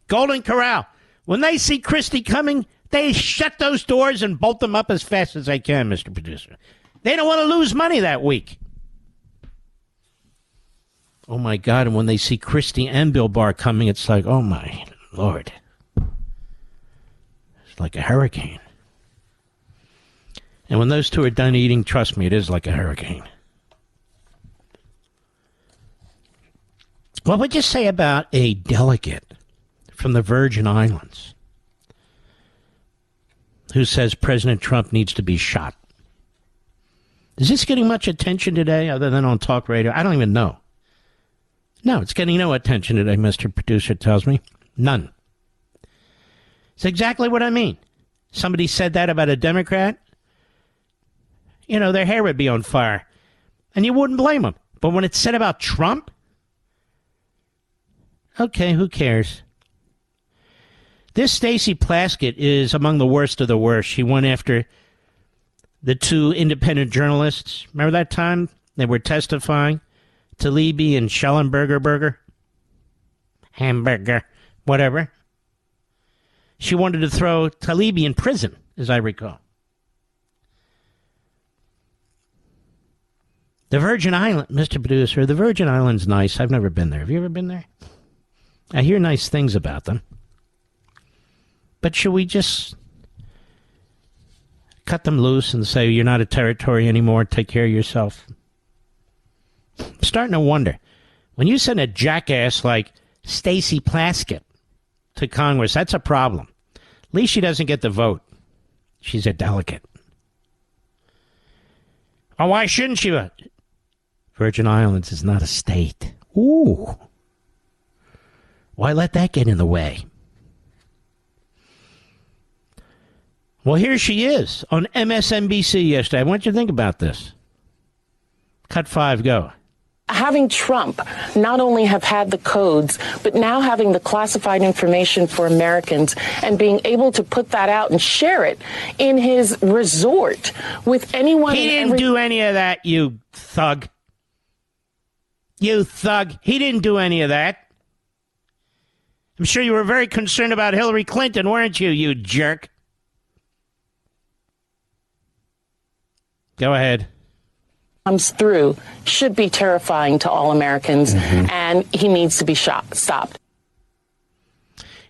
Golden Corral. When they see Christie coming, they shut those doors and bolt them up as fast as they can, Mr. Producer. They don't want to lose money that week. Oh, my God, and when they see Christie and Bill Barr coming, it's like, oh, my Lord. It's like a hurricane. And when those two are done eating, trust me, it is like a hurricane. What would you say about a delegate from the Virgin Islands who says President Trump needs to be shot? Is this getting much attention today other than on talk radio? I don't even know. No, it's getting no attention today, Mr. Producer tells me. None. It's exactly what I mean. Somebody said that about a Democrat. You know, their hair would be on fire. And you wouldn't blame them. But when it's said about Trump, okay, who cares? This Stacey Plaskett is among the worst of the worst. She went after the two independent journalists. Remember that time they were testifying? Talibi and Schellenberger, hamburger, whatever. She wanted to throw Talibi in prison, as I recall. The Virgin Islands, Mr. Producer, the Virgin Islands nice. I've never been there. Have you ever been there? I hear nice things about them. But should we just cut them loose and say, you're not a territory anymore, take care of yourself? I'm starting to wonder. When you send a jackass like Stacey Plaskett to Congress, that's a problem. At least she doesn't get the vote. She's a delegate. Oh, why shouldn't she vote? Virgin Islands is not a state. Ooh. Why let that get in the way? Well, here she is on MSNBC yesterday. What did you think about this? Cut 5, go. Having Trump not only have had the codes, but now having the classified information for Americans and being able to put that out and share it in his resort with anyone. He didn't do any of that, you thug. You thug. He didn't do any of that. I'm sure you were very concerned about Hillary Clinton, weren't you, you jerk? Go ahead. Comes through should be terrifying to all Americans, and he needs to be stopped.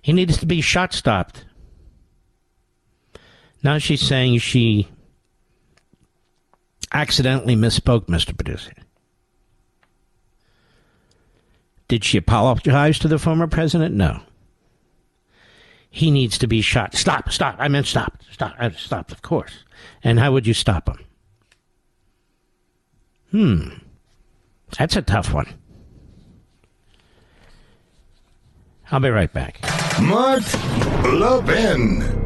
He needs to be stopped. Now she's saying she accidentally misspoke, Mr. Producer. Did she apologize to the former president? No. He needs to be shot. Stop. I meant stop, of course. And how would you stop him? That's a tough one. I'll be right back. Mark Levin.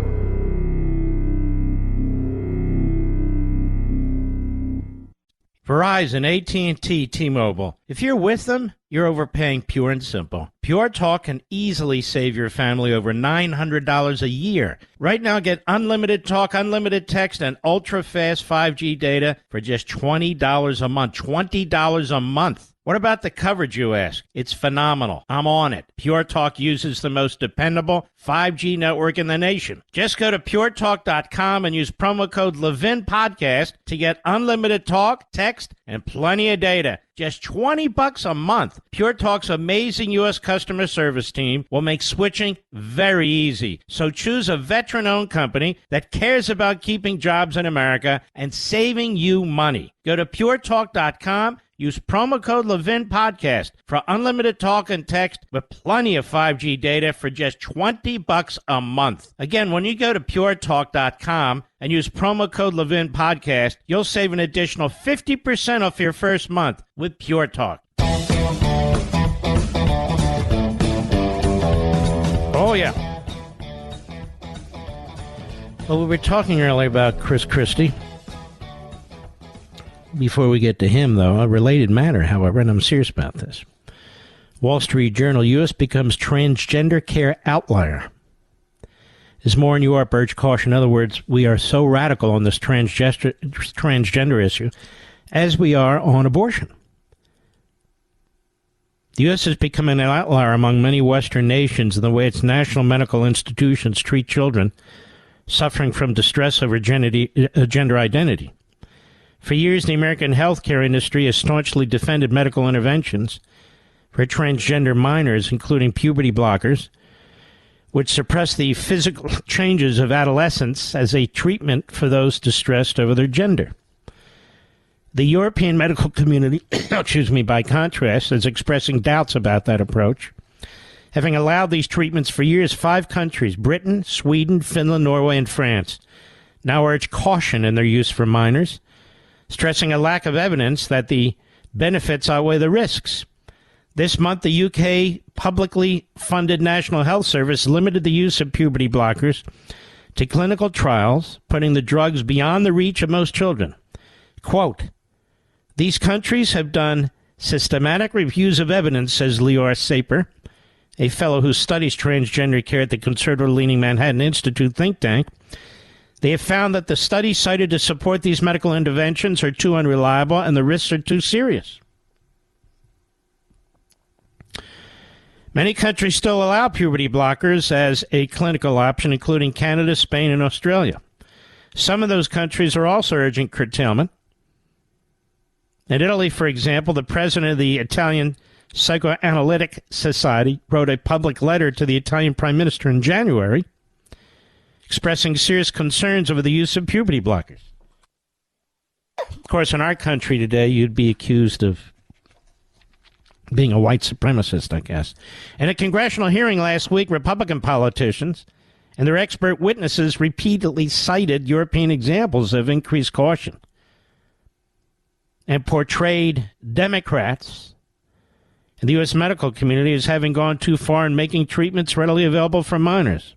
Verizon, AT&T, T-Mobile. If you're with them, you're overpaying, pure and simple. Pure Talk can easily save your family over $900 a year. Right now, get unlimited talk, unlimited text, and ultra-fast 5G data for just $20 a month. $20 a month. What about the coverage, you ask? It's phenomenal. I'm on it. Pure Talk uses the most dependable 5G network in the nation. Just go to puretalk.com and use promo code Levin Podcast to get unlimited talk, text, and plenty of data. Just $20 a month. Pure Talk's amazing U.S. customer service team will make switching very easy. So choose a veteran-owned company that cares about keeping jobs in America and saving you money. Go to puretalk.com. Use promo code Levin Podcast for unlimited talk and text with plenty of 5G data for just $20 a month. Again, when you go to puretalk.com and use promo code Levin Podcast, you'll save an additional 50% off your first month with Pure Talk. Oh, yeah. Well, we were talking earlier about Chris Christie. Before we get to him, though, a related matter, however, and I'm serious about this. Wall Street Journal, U.S. becomes transgender care outlier. As more in Europe urge caution. In other words, we are so radical on this transgender issue as we are on abortion. The U.S. has become an outlier among many Western nations in the way its national medical institutions treat children suffering from distress over gender identity. For years, the American healthcare industry has staunchly defended medical interventions for transgender minors, including puberty blockers, which suppress the physical changes of adolescence as a treatment for those distressed over their gender. The European medical community, by contrast, is expressing doubts about that approach. Having allowed these treatments for years, 5 countries, Britain, Sweden, Finland, Norway, and France, now urge caution in their use for minors, stressing a lack of evidence that the benefits outweigh the risks. This month, the UK publicly funded National Health Service limited the use of puberty blockers to clinical trials, putting the drugs beyond the reach of most children. Quote, these countries have done systematic reviews of evidence, says Lior Saper, a fellow who studies transgender care at the conservative-leaning Manhattan Institute think tank. They have found that the studies cited to support these medical interventions are too unreliable and the risks are too serious. Many countries still allow puberty blockers as a clinical option, including Canada, Spain, and Australia. Some of those countries are also urging curtailment. In Italy, for example, the president of the Italian Psychoanalytic Society wrote a public letter to the Italian Prime Minister in January expressing serious concerns over the use of puberty blockers. Of course, in our country today, you'd be accused of being a white supremacist, I guess. In a congressional hearing last week, Republican politicians and their expert witnesses repeatedly cited European examples of increased caution and portrayed Democrats and the U.S. medical community as having gone too far in making treatments readily available for minors.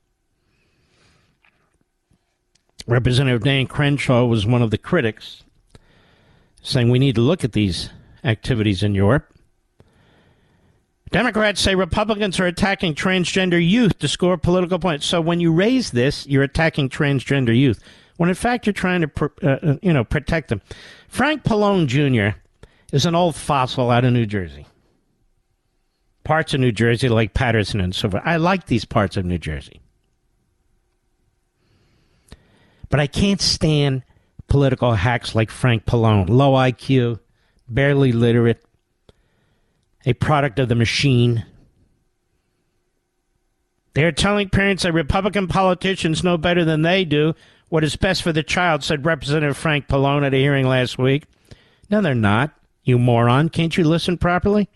Representative Dan Crenshaw was one of the critics, saying we need to look at these activities in Europe. Democrats say Republicans are attacking transgender youth to score political points. So when you raise this, you're attacking transgender youth, when in fact you're trying to protect them. Frank Pallone Jr. is an old fossil out of New Jersey. Parts of New Jersey like Patterson and so forth. I like these parts of New Jersey. But I can't stand political hacks like Frank Pallone. Low IQ, barely literate, a product of the machine. They're telling parents that Republican politicians know better than they do what is best for the child, said Representative Frank Pallone at a hearing last week. No, they're not, you moron. Can't you listen properly?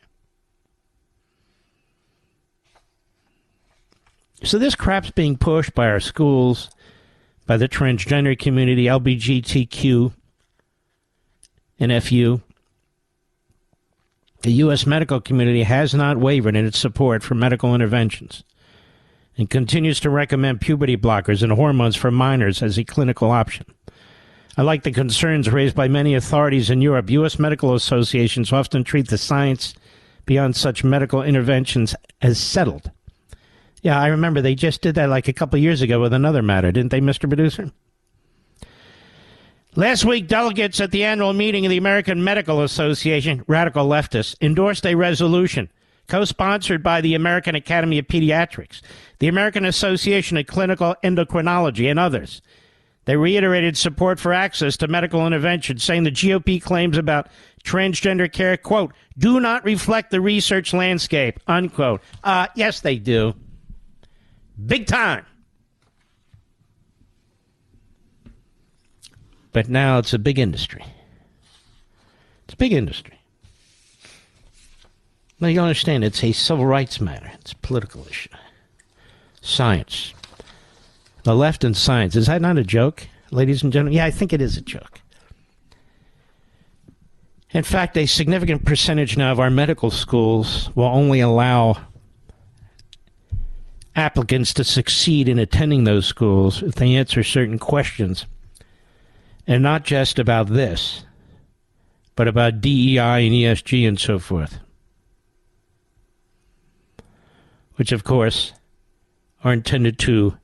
So this crap's being pushed by our schools, by the transgender community, LGBTQ, and FU. The U.S. medical community has not wavered in its support for medical interventions and continues to recommend puberty blockers and hormones for minors as a clinical option. I like the concerns raised by many authorities in Europe. U.S. medical associations often treat the science beyond such medical interventions as settled. Yeah, I remember they just did that like a couple years ago with another matter, didn't they, Mr. Producer? Last week, delegates at the annual meeting of the American Medical Association, radical leftists, endorsed a resolution co-sponsored by the American Academy of Pediatrics, the American Association of Clinical Endocrinology, and others. They reiterated support for access to medical intervention, saying the GOP claims about transgender care, quote, do not reflect the research landscape, unquote. Yes, they do. Big time. But now it's a big industry. It's a big industry. Now you understand, it's a civil rights matter. It's a political issue. Science. The left and science. Is that not a joke, ladies and gentlemen? Yeah, I think it is a joke. In fact, a significant percentage now of our medical schools will only allow applicants to succeed in attending those schools if they answer certain questions. And not just about this, but about DEI and ESG and so forth. Which, of course, are intended to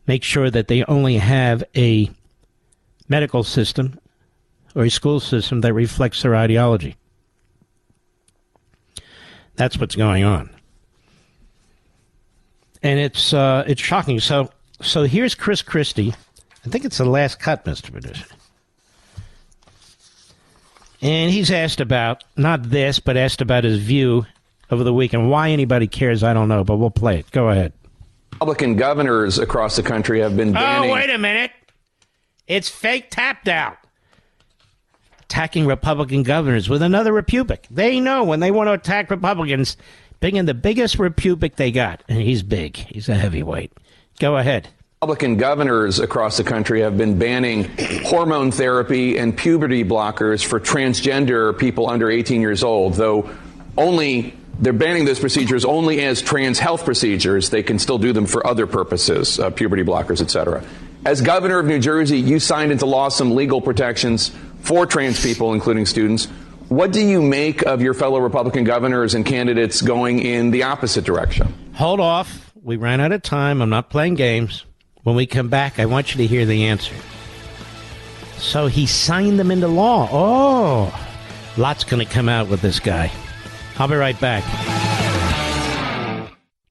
make sure that they only have a medical system or a school system that reflects their ideology. That's what's going on. And it's shocking. So here's Chris Christie. I think it's the last cut, Mr. Producer. And he's asked about, not this, but asked about his view over the weekend. Why anybody cares, I don't know, but we'll play it. Go ahead. Republican governors across the country have been banning... Oh, wait a minute. It's fake tapped out. Attacking Republican governors with another repubic. They know when they want to attack Republicans, bring in the biggest repubic they got. And he's big. He's a heavyweight. Go ahead. Republican governors across the country have been banning hormone therapy and puberty blockers for transgender people under 18 years old, though they're banning those procedures only as trans health procedures. They can still do them for other purposes, puberty blockers, etc. As governor of New Jersey, you signed into law some legal protections for trans people, including students. What do you make of your fellow Republican governors and candidates going in the opposite direction? Hold off. We ran out of time. I'm not playing games. When we come back, I want you to hear the answer. So he signed them into law. Oh, lots going to come out with this guy. I'll be right back.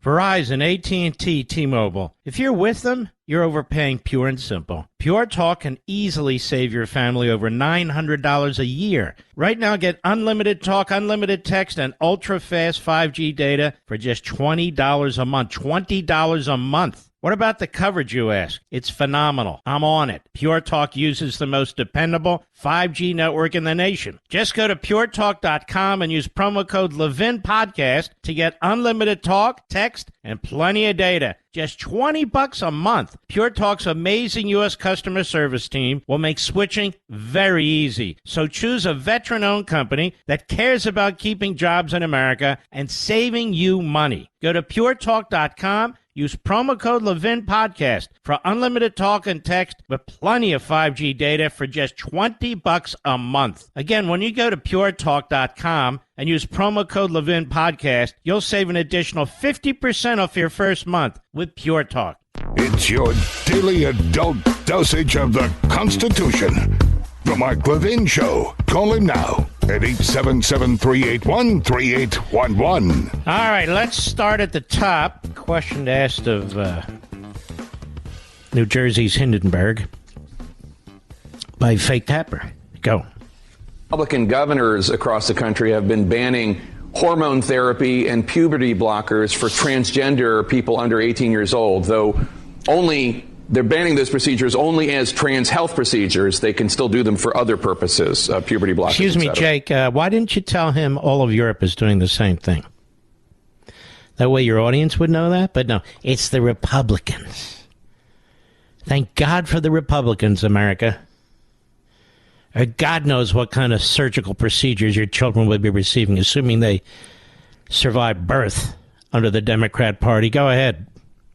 Verizon, AT&T, T-Mobile. If you're with them, you're overpaying, pure and simple. Pure Talk can easily save your family over $900 a year. Right now, get unlimited talk, unlimited text, and ultra-fast 5G data for just $20 a month. $20 a month. What about the coverage, you ask? It's phenomenal. I'm on it. Pure Talk uses the most dependable 5G network in the nation. Just go to puretalk.com and use promo code Levin Podcast to get unlimited talk, text, and plenty of data. Just $20 a month. Pure Talk's amazing U.S. customer service team will make switching very easy. So choose a veteran-owned company that cares about keeping jobs in America and saving you money. Go to puretalk.com. Use promo code Levin Podcast for unlimited talk and text with plenty of 5G data for just $20 a month. Again, when you go to puretalk.com and use promo code Levin Podcast, you'll save an additional 50% off your first month with Pure Talk. It's your daily adult dosage of the Constitution. The Mark Levin Show. Call him now at 877-381-3811. All right, let's start at the top. Question asked of New Jersey's Hindenburg by Fake Tapper. Go. Republican governors across the country have been banning hormone therapy and puberty blockers for transgender people under 18 years old, though they're banning those procedures only as trans health procedures. They can still do them for other purposes, puberty blockers. Excuse me, Jake, why didn't you tell him all of Europe is doing the same thing? That way your audience would know that? But no, it's the Republicans. Thank God for the Republicans, America. Or God knows what kind of surgical procedures your children would be receiving, assuming they survive birth under the Democrat Party. Go ahead.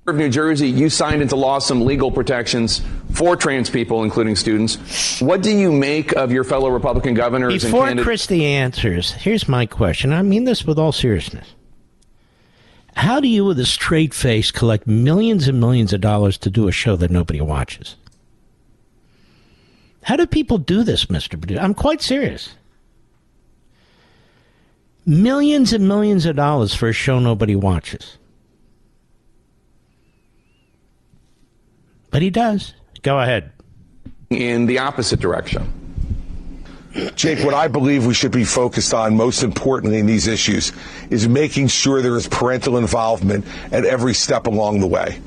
Of New Jersey, you signed into law some legal protections for trans people, including students. What do you make of your fellow Republican governors Before Christie answers, here's my question. I mean this with all seriousness. How do you, with a straight face, collect millions and millions of dollars to do a show that nobody watches? How do people do this, Mr. Producer? I'm quite serious. Millions and millions of dollars for a show nobody watches. But he does. Go ahead. In the opposite direction. Jake, what I believe we should be focused on most importantly in these issues is making sure there is parental involvement at every step along the way.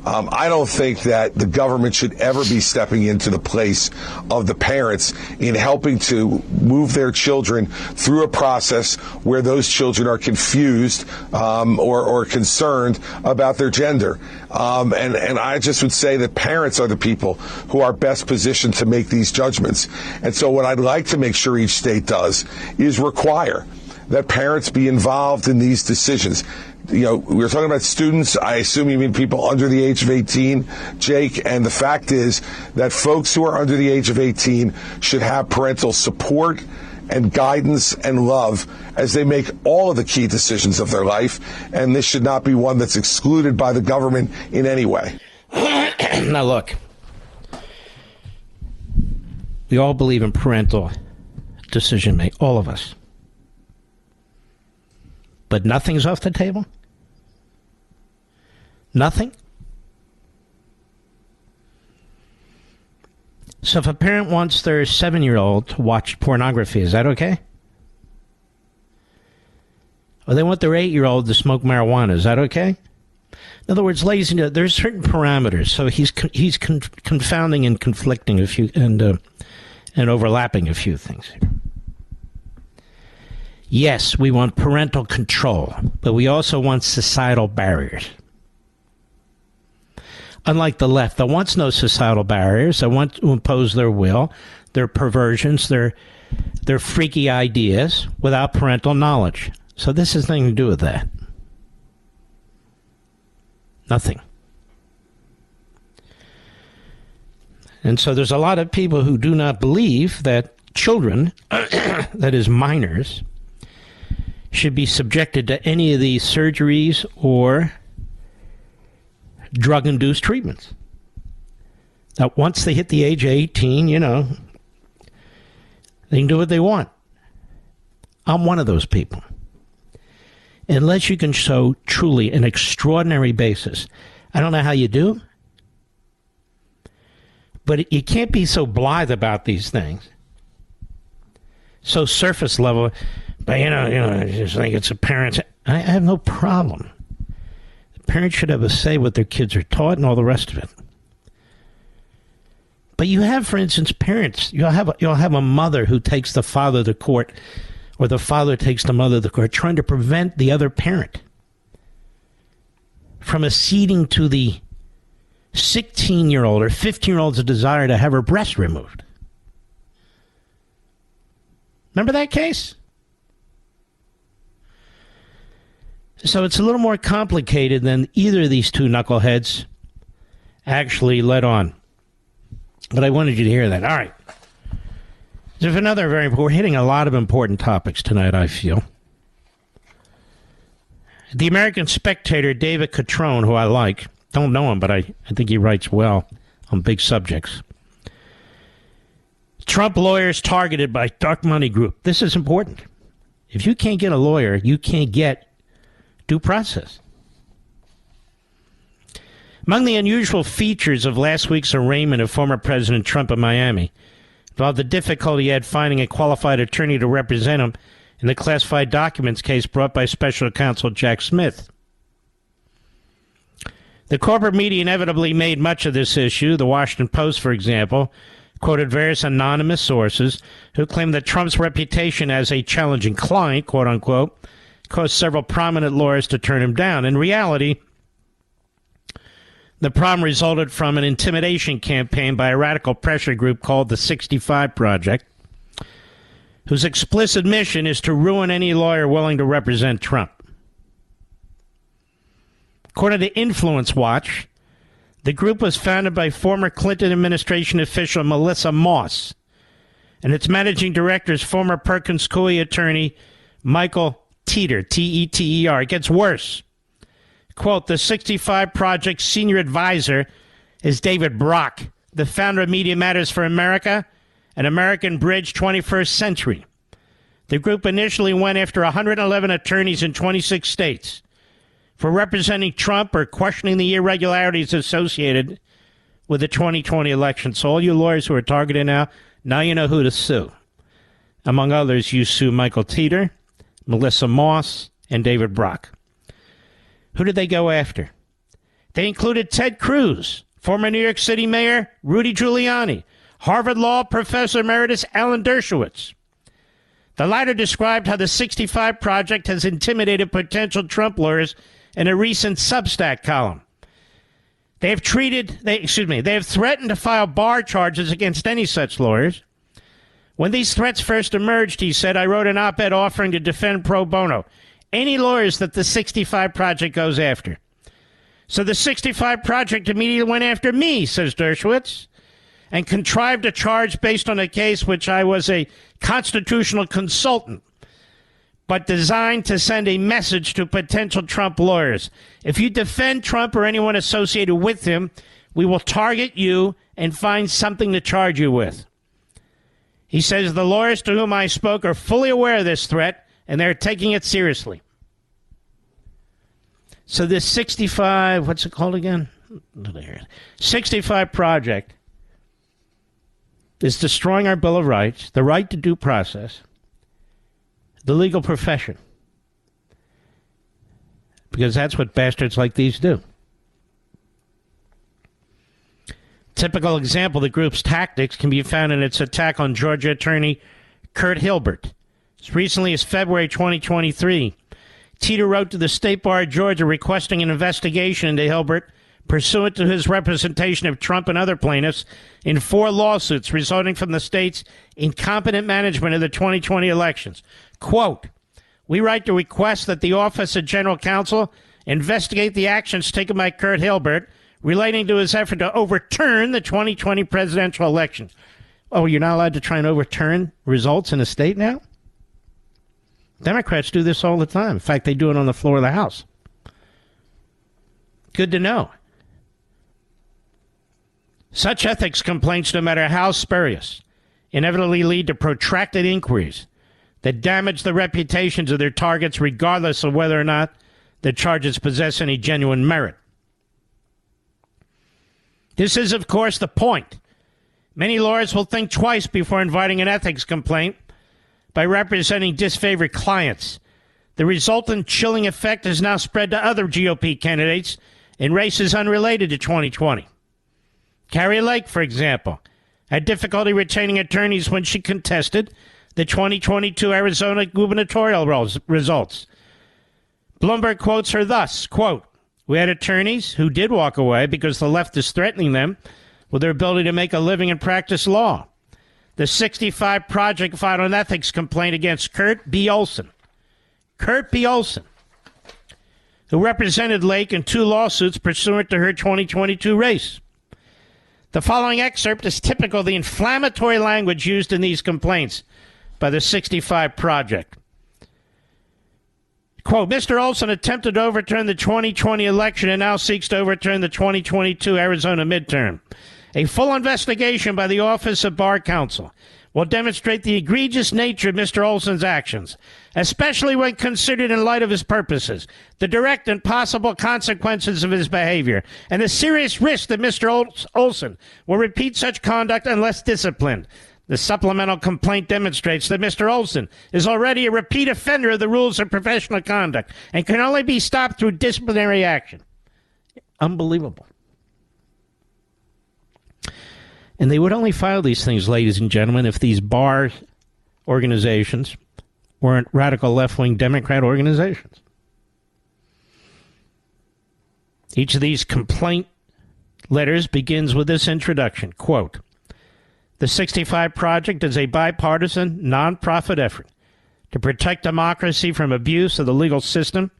I don't think that the government should ever be stepping into the place of the parents in helping to move their children through a process where those children are confused or concerned about their gender. And I just would say that parents are the people who are best positioned to make these judgments. And so what I'd like to make sure each state does is require that parents be involved in these decisions. You know, we were talking about students. I assume you mean people under the age of 18, Jake. And the fact is that folks who are under the age of 18 should have parental support and guidance and love as they make all of the key decisions of their life. And this should not be one that's excluded by the government in any way. Now, look, we all believe in parental decision making, all of us. But nothing's off the table? Nothing? So if a parent wants their 7-year-old to watch pornography, is that okay? Or they want their 8-year-old to smoke marijuana, is that okay? In other words, ladies and gentlemen, there's certain parameters. So he's confounding and conflicting a few and overlapping a few things here. Yes, we want parental control, but we also want societal barriers. Unlike the left, that wants no societal barriers. They want to impose their will, their perversions, their freaky ideas without parental knowledge. So this has nothing to do with that. Nothing. And so there's a lot of people who do not believe that children, that is minors, should be subjected to any of these surgeries or drug-induced treatments. Now, once they hit the age of 18, you know, they can do what they want. I'm one of those people. Unless you can show truly an extraordinary basis. I don't know how you do, but you can't be so blithe about these things. So surface level. But, you know, I just think it's a parent's. I have no problem. The parents should have a say what their kids are taught and all the rest of it. But you have, for instance, parents. You'll have a mother who takes the father to court, or the father takes the mother to court, trying to prevent the other parent from acceding to the 16-year-old or 15-year-old's desire to have her breast removed. Remember that case? So it's a little more complicated than either of these two knuckleheads actually let on. But I wanted you to hear that. All right. There's another very important. We're hitting a lot of important topics tonight, I feel. The American Spectator, David Catrone, who I like, don't know him, but I think he writes well on big subjects. Trump lawyers targeted by dark money group. This is important. If you can't get a lawyer, you can't get due process. Among the unusual features of last week's arraignment of former President Trump in Miami involved the difficulty he had finding a qualified attorney to represent him in the classified documents case brought by special counsel Jack Smith. The corporate media inevitably made much of this issue. The Washington Post, for example, quoted various anonymous sources who claimed that Trump's reputation as a challenging client, quote unquote, caused several prominent lawyers to turn him down. In reality, the problem resulted from an intimidation campaign by a radical pressure group called the 65 Project, whose explicit mission is to ruin any lawyer willing to represent Trump. According to Influence Watch, the group was founded by former Clinton administration official Melissa Moss, and its managing director is former Perkins Coie attorney Michael Teeter, T-E-T-E-R. It gets worse. Quote, the 65 Project's senior advisor is David Brock, the founder of Media Matters for America An American Bridge 21st Century. The group initially went after 111 attorneys in 26 states for representing Trump or questioning the irregularities associated with the 2020 election. So all you lawyers who are targeted now you know who to sue. Among others, you sue Michael Teeter, Melissa Moss, and David Brock. Who did they go after? They included Ted Cruz, former New York City Mayor Rudy Giuliani, Harvard Law Professor Emeritus Alan Dershowitz. The latter described how the 65 Project has intimidated potential Trump lawyers in a recent Substack column. They have threatened to file Barr charges against any such lawyers. When these threats first emerged, he said, I wrote an op-ed offering to defend pro bono any lawyers that the 65 Project goes after. So the 65 Project immediately went after me, says Dershowitz, and contrived a charge based on a case which I was a constitutional consultant, but designed to send a message to potential Trump lawyers. If you defend Trump or anyone associated with him, we will target you and find something to charge you with. He says the lawyers to whom I spoke are fully aware of this threat, and they're taking it seriously. So this 65, what's it called again? 65 Project is destroying our Bill of Rights, the right to due process, the legal profession. Because that's what bastards like these do. Typical example of the group's tactics can be found in its attack on Georgia attorney Kurt Hilbert. As recently as February 2023, Teeter wrote to the State Bar of Georgia requesting an investigation into Hilbert pursuant to his representation of Trump and other plaintiffs in 4 lawsuits resulting from the state's incompetent management of the 2020 elections. Quote, we write to request that the Office of General Counsel investigate the actions taken by Kurt Hilbert relating to his effort to overturn the 2020 presidential election. Oh, you're not allowed to try and overturn results in a state now? Democrats do this all the time. In fact, they do it on the floor of the House. Good to know. Such ethics complaints, no matter how spurious, inevitably lead to protracted inquiries that damage the reputations of their targets regardless of whether or not the charges possess any genuine merit. This is, of course, the point. Many lawyers will think twice before inviting an ethics complaint by representing disfavored clients. The resultant chilling effect has now spread to other GOP candidates in races unrelated to 2020. Carrie Lake, for example, had difficulty retaining attorneys when she contested the 2022 Arizona gubernatorial results. Bloomberg quotes her thus, quote, we had attorneys who did walk away because the left is threatening them with their ability to make a living and practice law. The 65 Project filed an ethics complaint against Kurt B. Olson. Kurt B. Olson, who represented Lake in 2 lawsuits pursuant to her 2022 race. The following excerpt is typical of the inflammatory language used in these complaints by the 65 Project. Quote, Mr. Olson attempted to overturn the 2020 election and now seeks to overturn the 2022 Arizona midterm. A full investigation by the Office of Barr Counsel will demonstrate the egregious nature of Mr. Olson's actions, especially when considered in light of his purposes, the direct and possible consequences of his behavior, and the serious risk that Mr. Olson will repeat such conduct unless disciplined. The supplemental complaint demonstrates that Mr. Olson is already a repeat offender of the rules of professional conduct and can only be stopped through disciplinary action. Unbelievable. And they would only file these things, ladies and gentlemen, if these Barr organizations weren't radical left-wing Democrat organizations. Each of these complaint letters begins with this introduction, quote, the 65 Project is a bipartisan, nonprofit effort to protect democracy from abuse of the legal system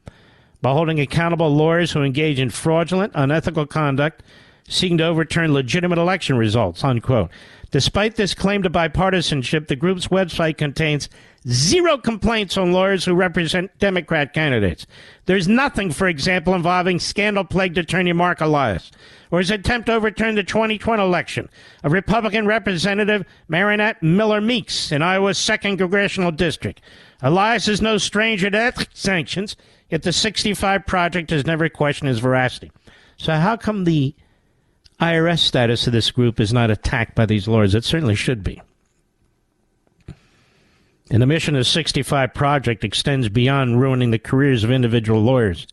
by holding accountable lawyers who engage in fraudulent, unethical conduct seeking to overturn legitimate election results, unquote. Despite this claim to bipartisanship, the group's website contains 0 complaints on lawyers who represent Democrat candidates. There's nothing, for example, involving scandal-plagued attorney Mark Elias or his attempt to overturn the 2020 election of Republican Representative Marinette Miller Meeks in Iowa's 2nd Congressional District. Elias is no stranger to ethics sanctions, yet the 65 Project has never questioned his veracity. So how come the IRS status of this group is not attacked by these lawyers? It certainly should be. And the mission of the 65 Project extends beyond ruining the careers of individual lawyers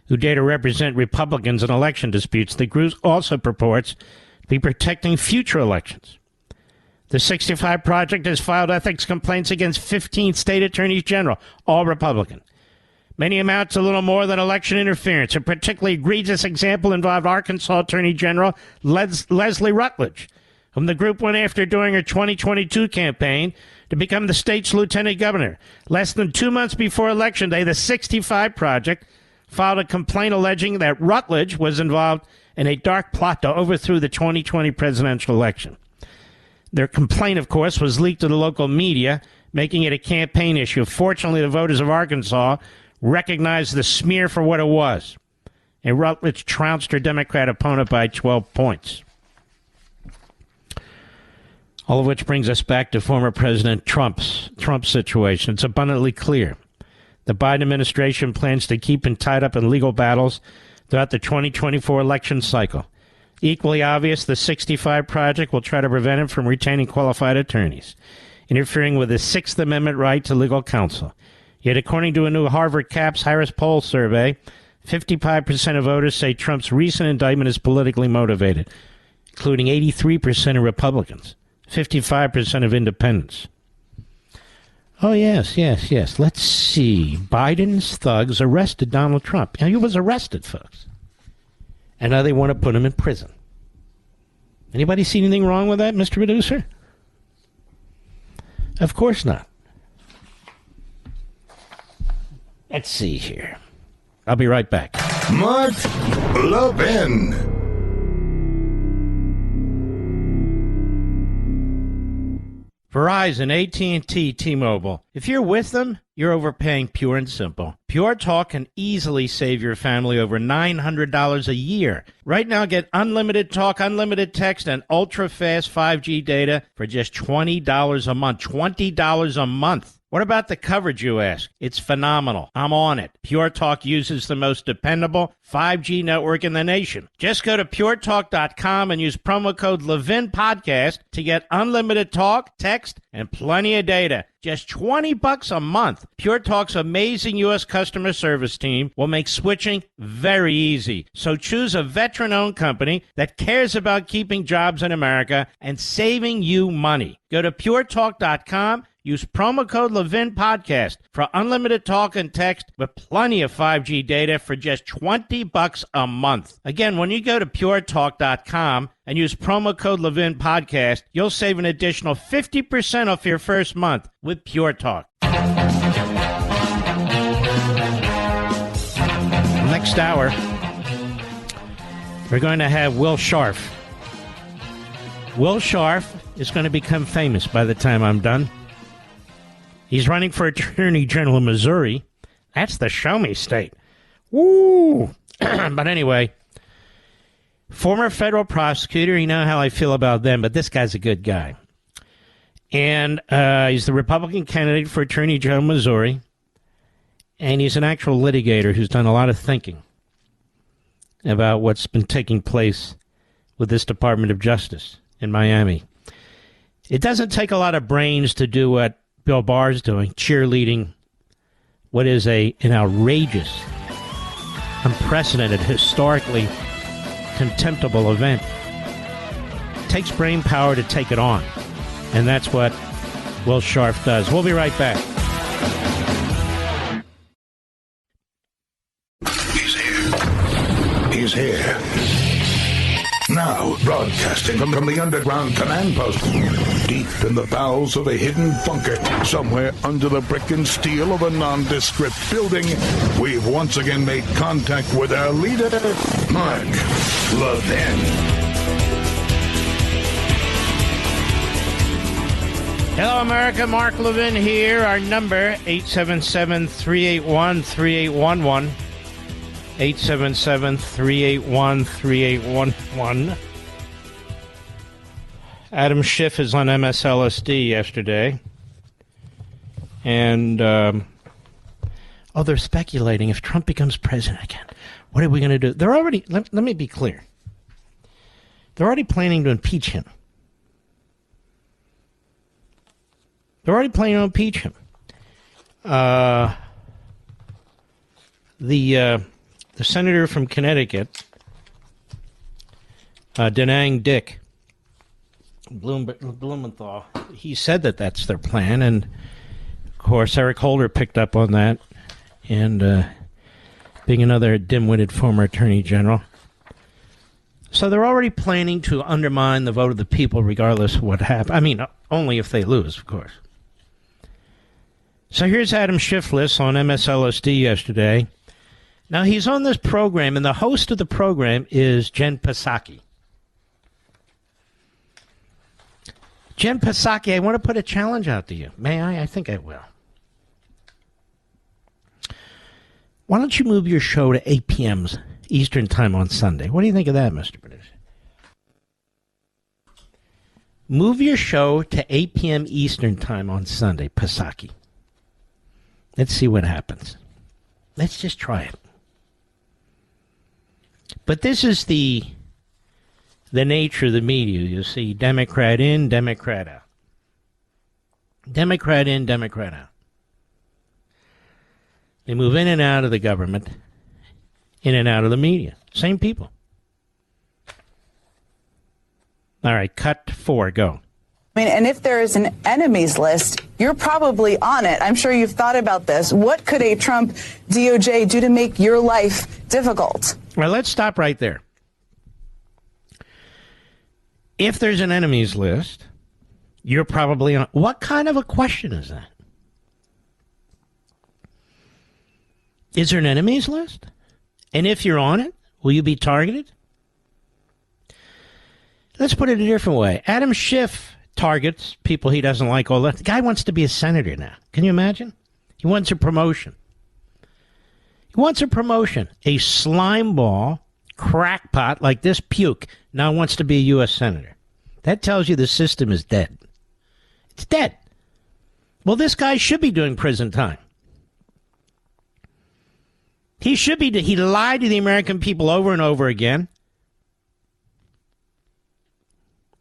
who dare to represent Republicans in election disputes. The group also purports to be protecting future elections. The 65 Project has filed ethics complaints against 15 state attorneys general, all Republican. Many amount to little more than election interference. A particularly egregious example involved Arkansas Attorney General Leslie Rutledge, whom the group went after during her 2022 campaign to become the state's lieutenant governor. Less than 2 months before Election Day, the 65 Project filed a complaint alleging that Rutledge was involved in a dark plot to overthrow the 2020 presidential election. Their complaint, of course, was leaked to the local media, making it a campaign issue. Fortunately, the voters of Arkansas recognized the smear for what it was, and Rutledge trounced her Democrat opponent by 12 points. All of which brings us back to former President Trump's situation. It's abundantly clear. The Biden administration plans to keep him tied up in legal battles throughout the 2024 election cycle. Equally obvious, the 65 Project will try to prevent him from retaining qualified attorneys, interfering with his Sixth Amendment right to legal counsel. Yet, according to a new Harvard Harris poll survey, 55% of voters say Trump's recent indictment is politically motivated, including 83% of Republicans, 55% of independents. Oh, yes. Let's see. Biden's thugs arrested Donald Trump. He was arrested, folks. And now they want to put him in prison. Anybody see anything wrong with that, Mr. Producer? Of course not. Let's see here. I'll be right back. Mark Levin. Verizon, AT&T, T-Mobile. If you're with them, you're overpaying, pure and simple. Pure Talk can easily save your family over $900 a year. Right now, get unlimited talk, unlimited text, and ultra-fast 5G data for just $20 a month. $20 a month. What about the coverage, you ask? It's phenomenal. I'm on it. Pure Talk uses the most dependable 5G network in the nation. Just go to puretalk.com and use promo code Levin Podcast to get unlimited talk, text, and plenty of data. Just $20 a month. Pure Talk's amazing U.S. customer service team will make switching very easy. So choose a veteran-owned company that cares about keeping jobs in America and saving you money. Go to puretalk.com. Use promo code Levin Podcast for unlimited talk and text with plenty of 5G data for just $20 a month. Again, when you go to puretalk.com and use promo code Levin Podcast, you'll save an additional 50% off your first month with Pure Talk. Next hour, we're going to have Will Scharf. Will Scharf is going to become famous by the time I'm done. He's running for Attorney General of Missouri. That's the show me state. Woo! But anyway, former federal prosecutor, you know how I feel about them, but this guy's a good guy. And he's the Republican candidate for Attorney General of Missouri. And he's an actual litigator who's done a lot of thinking about what's been taking place with this Department of Justice in Miami. It doesn't take a lot of brains to do what Bill Barr is doing, cheerleading what is an outrageous, unprecedented, historically contemptible event. It takes brain power to take it on, and that's what Will Scharf does. We'll be right back. He's here. Now, broadcasting Broadcasting from the underground command post, deep in the bowels of a hidden bunker, somewhere under the brick and steel of a nondescript building, we've once again made contact with our leader, Mark Levin. Hello, America. Mark Levin here. Our number, 877-381-3811. 877-381-3811. Adam Schiff is on MSLSD yesterday. And, they're speculating if Trump becomes president again. What are we going to do? They're already, let me be clear. They're already planning to impeach him. They're already planning to impeach him. The senator from Connecticut, Denang Dick Blumenthal, he said that that's their plan, and of course Eric Holder picked up on that, and being another dim-witted former attorney general. So they're already planning to undermine the vote of the people regardless of what happens. I mean, only if they lose, of course. So here's Adam Schiffless on MSLSD yesterday. Now, he's on this program, and the host of the program is Jen Psaki. Jen Psaki, I want to put a challenge out to you. May I? I think I will. Why don't you move your show to 8 p.m. Eastern Time on Sunday? What do you think of that, Mr. Producer? Move your show to 8 p.m. Eastern Time on Sunday, Psaki. Let's see what happens. Let's just try it. But this is the nature of the media. You see, Democrat in, Democrat out. Democrat in, Democrat out. They move in and out of the government, in and out of the media. Same people. All right, cut 4, go. I mean, and if there is an enemies list, you're probably on it. I'm sure you've thought about this. What could a Trump DOJ do to make your life difficult? Well, let's stop right there. If there's an enemies list, you're probably on. What kind of a question is that? Is there an enemies list? And if you're on it, will you be targeted? Let's put it a different way. Adam Schiff targets people he doesn't like all that. The guy wants to be a senator now. Can you imagine? He wants a promotion. He wants a promotion. A slimeball crackpot like this puke now wants to be a U.S. senator. That tells you the system is dead. It's dead. Well, this guy should be doing prison time. He should be. He lied to the American people over and over again.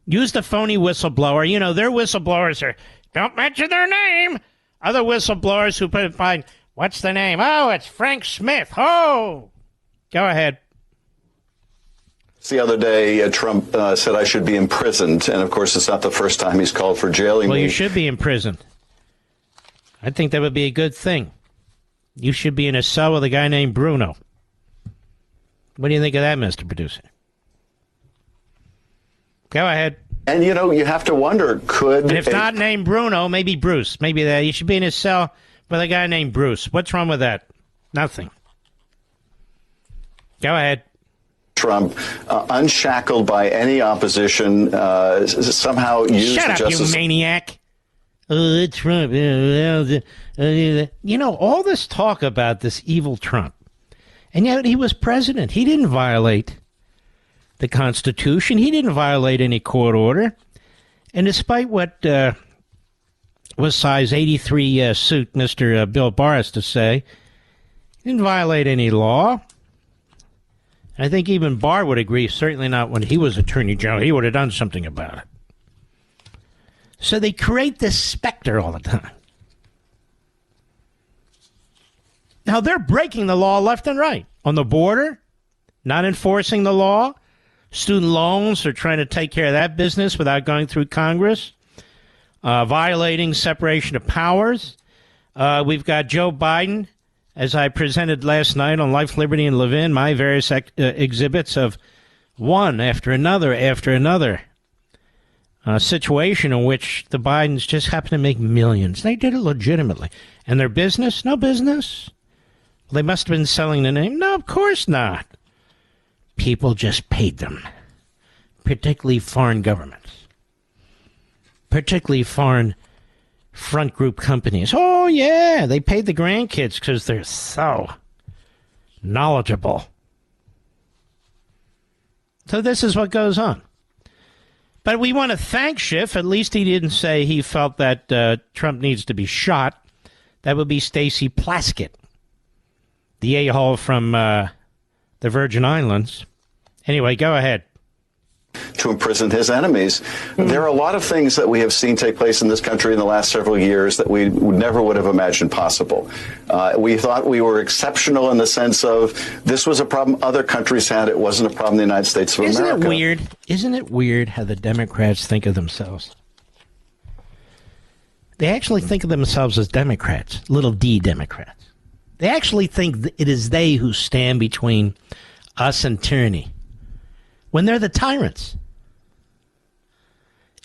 Use the phony whistleblower. You know, their whistleblowers are, don't mention their name. Other whistleblowers who put it fine, what's the name? Oh, it's Frank Smith. Oh, go ahead. The other day, Trump said I should be imprisoned. And, of course, it's not the first time he's called for jailing me. Well, you should be imprisoned. I think that would be a good thing. You should be in a cell with a guy named Bruno. What do you think of that, Mr. Producer? Go ahead. And, you know, you have to wonder, could... And if not named Bruno, maybe Bruce. Maybe that. You should be in a cell with a guy named Bruce. What's wrong with that? Nothing. Go ahead. Trump, unshackled by any opposition, somehow use Shut up, justice... you maniac. Oh, Trump. You know, all this talk about this evil Trump. And yet he was president. He didn't violate the Constitution. He didn't violate any court order. And despite what was size 83 suit Mr. Bill Barr has to say, he didn't violate any law. I think even Barr would agree, certainly not when he was Attorney General. He would have done something about it. So they create this specter all the time. Now, they're breaking the law left and right. On the border, not enforcing the law. Student loans, they're trying to take care of that business without going through Congress. Violating separation of powers. We've got Joe Biden, as I presented last night on Life, Liberty, and Levin, my various exhibits of one after another situation in which the Bidens just happen to make millions. They did it legitimately. And their business? No business. Well, they must have been selling the name. No, of course not. People just paid them, particularly foreign governments, particularly foreign front group companies. Oh, yeah, they paid the grandkids because they're so knowledgeable. So this is what goes on. But we want to thank Schiff. At least he didn't say he felt that Trump needs to be shot. That would be Stacey Plaskett, the a-hole from the Virgin Islands. Anyway, go ahead. To imprison his enemies. There are a lot of things that we have seen take place in this country in the last several years that we never would have imagined possible. We thought we were exceptional in the sense of this was a problem other countries had. It wasn't a problem in the United States of America. Isn't it weird? Isn't it weird how the Democrats think of themselves? They actually think of themselves as Democrats, little d Democrats. They actually think it is they who stand between us and tyranny, when they're the tyrants.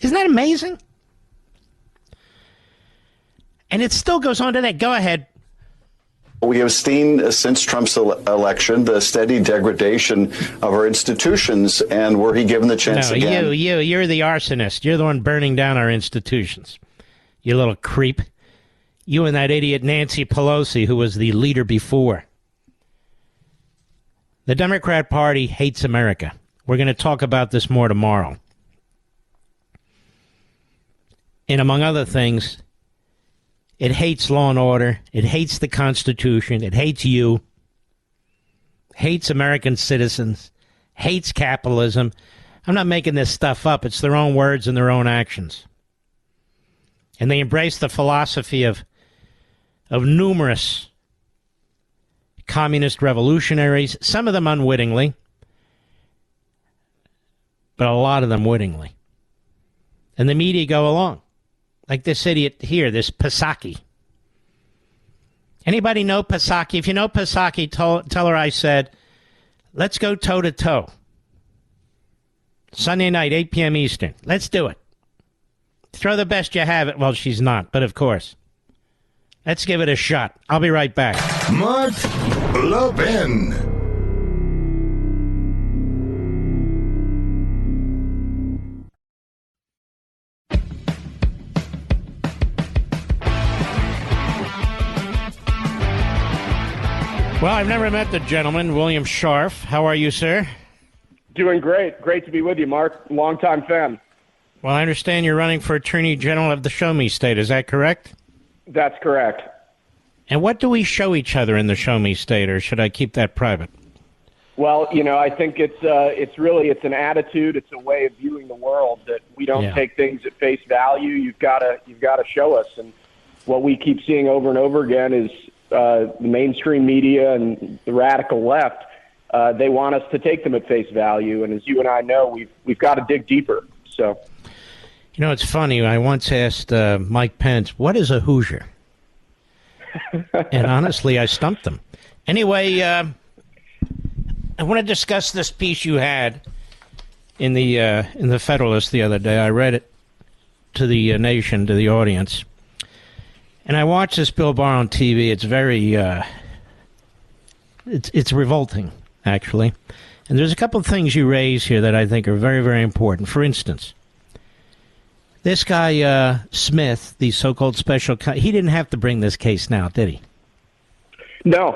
Isn't that amazing? And it still goes on today. Go ahead. We have seen since Trump's election the steady degradation of our institutions, and were he given the chance again? You're the arsonist. You're the one burning down our institutions. You little creep. You and that idiot Nancy Pelosi, who was the leader before. The Democrat Party hates America. We're going to talk about this more tomorrow. And among other things, it hates law and order. It hates the Constitution. It hates you. Hates American citizens. Hates capitalism. I'm not making this stuff up. It's their own words and their own actions. And they embrace the philosophy of numerous communist revolutionaries, some of them unwittingly, but a lot of them wittingly. And the media go along. Like this idiot here, this Psaki. Anybody know Psaki? If you know Psaki, tell her I said, let's go toe-to-toe. Sunday night, 8 p.m. Eastern. Let's do it. Throw the best you have it. Well, she's not, but of course. Let's give it a shot. I'll be right back. Mark Levin. Well, I've never met the gentleman, William Scharf. How are you, sir? Doing great. Great to be with you, Mark. Longtime fan. Well, I understand you're running for Attorney General of the Show Me State. Is that correct? That's correct. And what do we show each other in the Show Me State, or should I keep that private? Well, I think it's an attitude, it's a way of viewing the world that we don't take things at face value. You've got to show us, and what we keep seeing over and over again is the mainstream media and the radical left. They want us to take them at face value, and as you and I know, we've got to dig deeper. So, it's funny. I once asked Mike Pence, "What is a Hoosier?" And honestly, I stumped him. Anyway, I want to discuss this piece you had in the Federalist the other day. I read it to the nation, to the audience, and I watched this Bill Barr on TV. It's very, it's revolting, actually. And there's a couple of things you raise here that I think are very, very important. For instance, this guy, Smith, the so-called special, he didn't have to bring this case now, did he? No,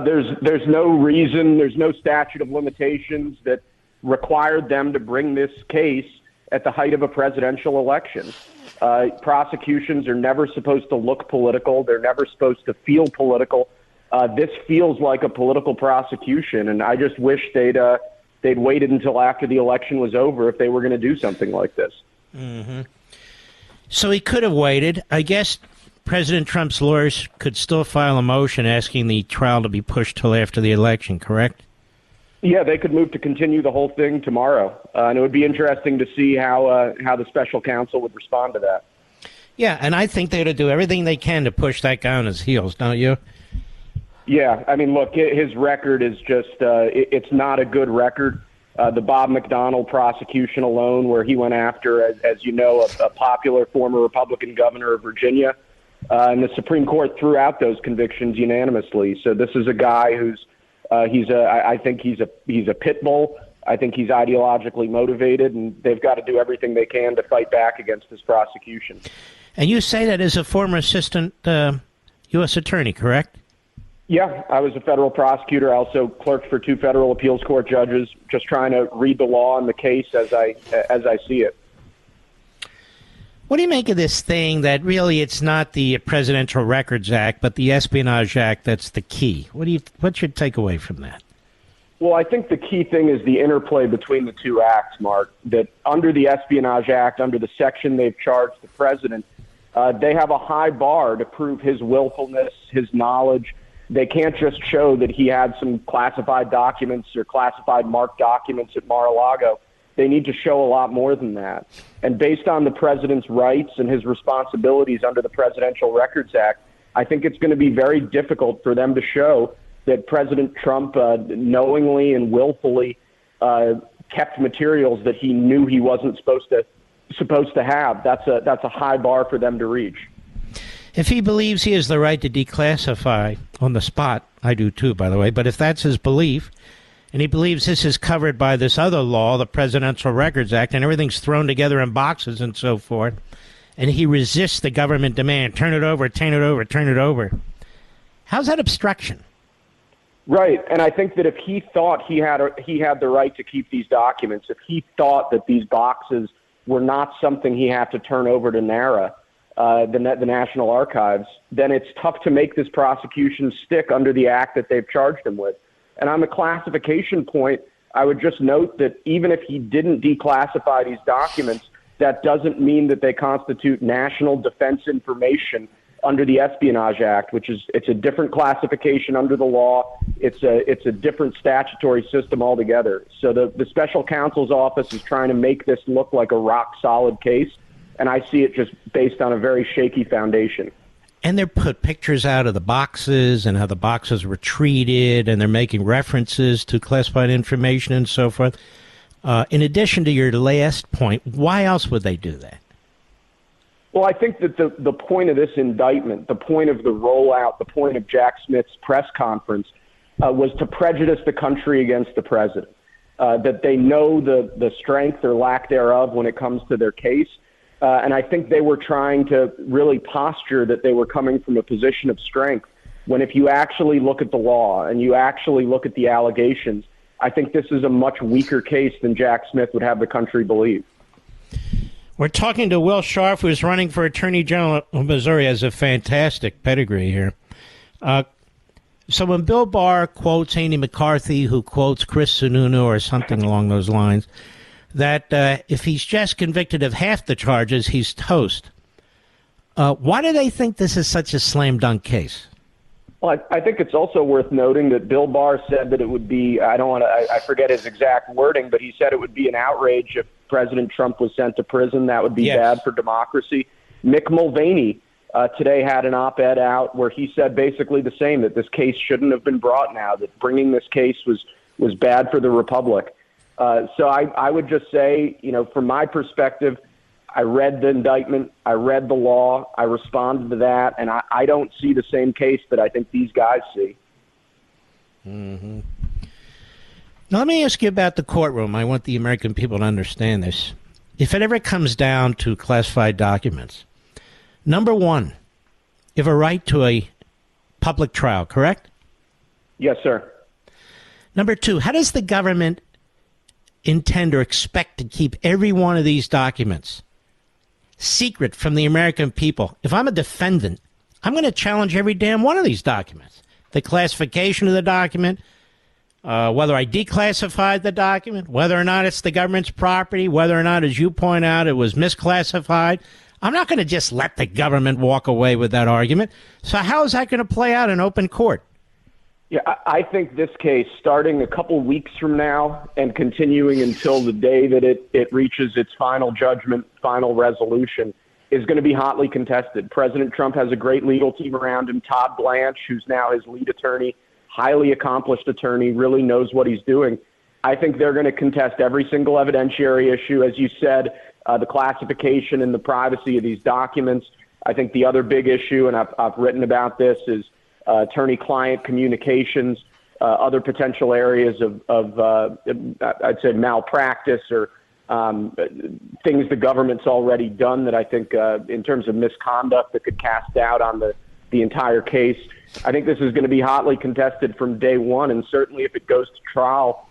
there's no reason, there's no statute of limitations that required them to bring this case at the height of a presidential election. Prosecutions are never supposed to look political. They're never supposed to feel political. This feels like a political prosecution, and I just wish they'd waited until after the election was over if they were going to do something like this. Mm-hmm. So he could have waited. I guess President Trump's lawyers could still file a motion asking the trial to be pushed till after the election, correct? Yeah, they could move to continue the whole thing tomorrow, and it would be interesting to see how the special counsel would respond to that. Yeah, and I think they ought to do everything they can to push that guy on his heels, don't you? Yeah, I mean, look, his record is just it's not a good record. The Bob McDonnell prosecution alone, where he went after, as you know, a popular former Republican governor of Virginia. And the Supreme Court threw out those convictions unanimously. So this is a guy who's I think he's a pit bull. I think he's ideologically motivated, and they've got to do everything they can to fight back against this prosecution. And you say that as a former assistant U.S. attorney, correct? Yeah, I was a federal prosecutor. I also clerked for 2 federal appeals court judges, just trying to read the law and the case as I see it. What do you make of this thing that really it's not the Presidential Records Act, but the Espionage Act that's the key? What's your takeaway from that? Well, I think the key thing is the interplay between the two acts, Mark, that under the Espionage Act, under the section they've charged the president, they have a high bar to prove his willfulness, his knowledge. They can't just show that he had some classified documents or classified marked documents at Mar-a-Lago. They need to show a lot more than that. And based on the president's rights and his responsibilities under the Presidential Records Act, I think it's going to be very difficult for them to show that President Trump knowingly and willfully kept materials that he knew he wasn't supposed to have. That's a high bar for them to reach. If he believes he has the right to declassify on the spot, I do too, by the way, but if that's his belief, and he believes this is covered by this other law, the Presidential Records Act, and everything's thrown together in boxes and so forth, and he resists the government demand, turn it over, turn it over, turn it over, how's that obstruction? Right, and I think that if he thought he had the right to keep these documents, if he thought that these boxes were not something he had to turn over to NARA, the National Archives, then it's tough to make this prosecution stick under the act that they've charged him with. And on the classification point, I would just note that even if he didn't declassify these documents, that doesn't mean that they constitute national defense information under the Espionage Act, it's a different classification under the law. It's a different statutory system altogether. So the special counsel's office is trying to make this look like a rock solid case, and I see it just based on a very shaky foundation. And they're put pictures out of the boxes and how the boxes were treated, and they're making references to classified information and so forth. In addition to your last point, why else would they do that? Well, I think that the point of this indictment, the point of the rollout, the point of Jack Smith's press conference was to prejudice the country against the president, that they know the strength or lack thereof when it comes to their case. And I think they were trying to really posture that they were coming from a position of strength, when if you actually look at the law and you actually look at the allegations, I think this is a much weaker case than Jack Smith would have the country believe. We're talking to Will Scharf, who's running for Attorney General of Missouri, has a fantastic pedigree here. So when Bill Barr quotes Andy McCarthy, who quotes Chris Sununu or something along those lines, that if he's just convicted of half the charges, he's toast. Why do they think this is such a slam dunk case? Well, I think it's also worth noting that Bill Barr said that it would be, I forget his exact wording, but he said it would be an outrage if President Trump was sent to prison. That would be bad for democracy. Mick Mulvaney today had an op-ed out where he said basically the same, that this case shouldn't have been brought now, that bringing this case was bad for the republic. So I would just say, from my perspective, I read the indictment, I read the law, I responded to that, and I don't see the same case that I think these guys see. Mm-hmm. Now, let me ask you about the courtroom. I want the American people to understand this. If it ever comes down to classified documents, number one, you have a right to a public trial, correct? Yes, sir. Number two, how does the government intend or expect to keep every one of these documents secret from the American people? If I'm a defendant, I'm going to challenge every damn one of these documents. The classification of the document, whether I declassified the document, whether or not it's the government's property, whether or not, as you point out, it was misclassified. I'm not going to just let the government walk away with that argument. So how is that going to play out in open court? Yeah, I think this case, starting a couple weeks from now and continuing until the day that it reaches its final judgment, final resolution, is going to be hotly contested. President Trump has a great legal team around him. Todd Blanche, who's now his lead attorney, highly accomplished attorney, really knows what he's doing. I think they're going to contest every single evidentiary issue. As you said, the classification and the privacy of these documents. I think the other big issue, and I've written about this, is attorney-client communications, other potential areas of I'd say, malpractice or things the government's already done that I think in terms of misconduct that could cast doubt on the entire case. I think this is going to be hotly contested from day one, and certainly if it goes to trial,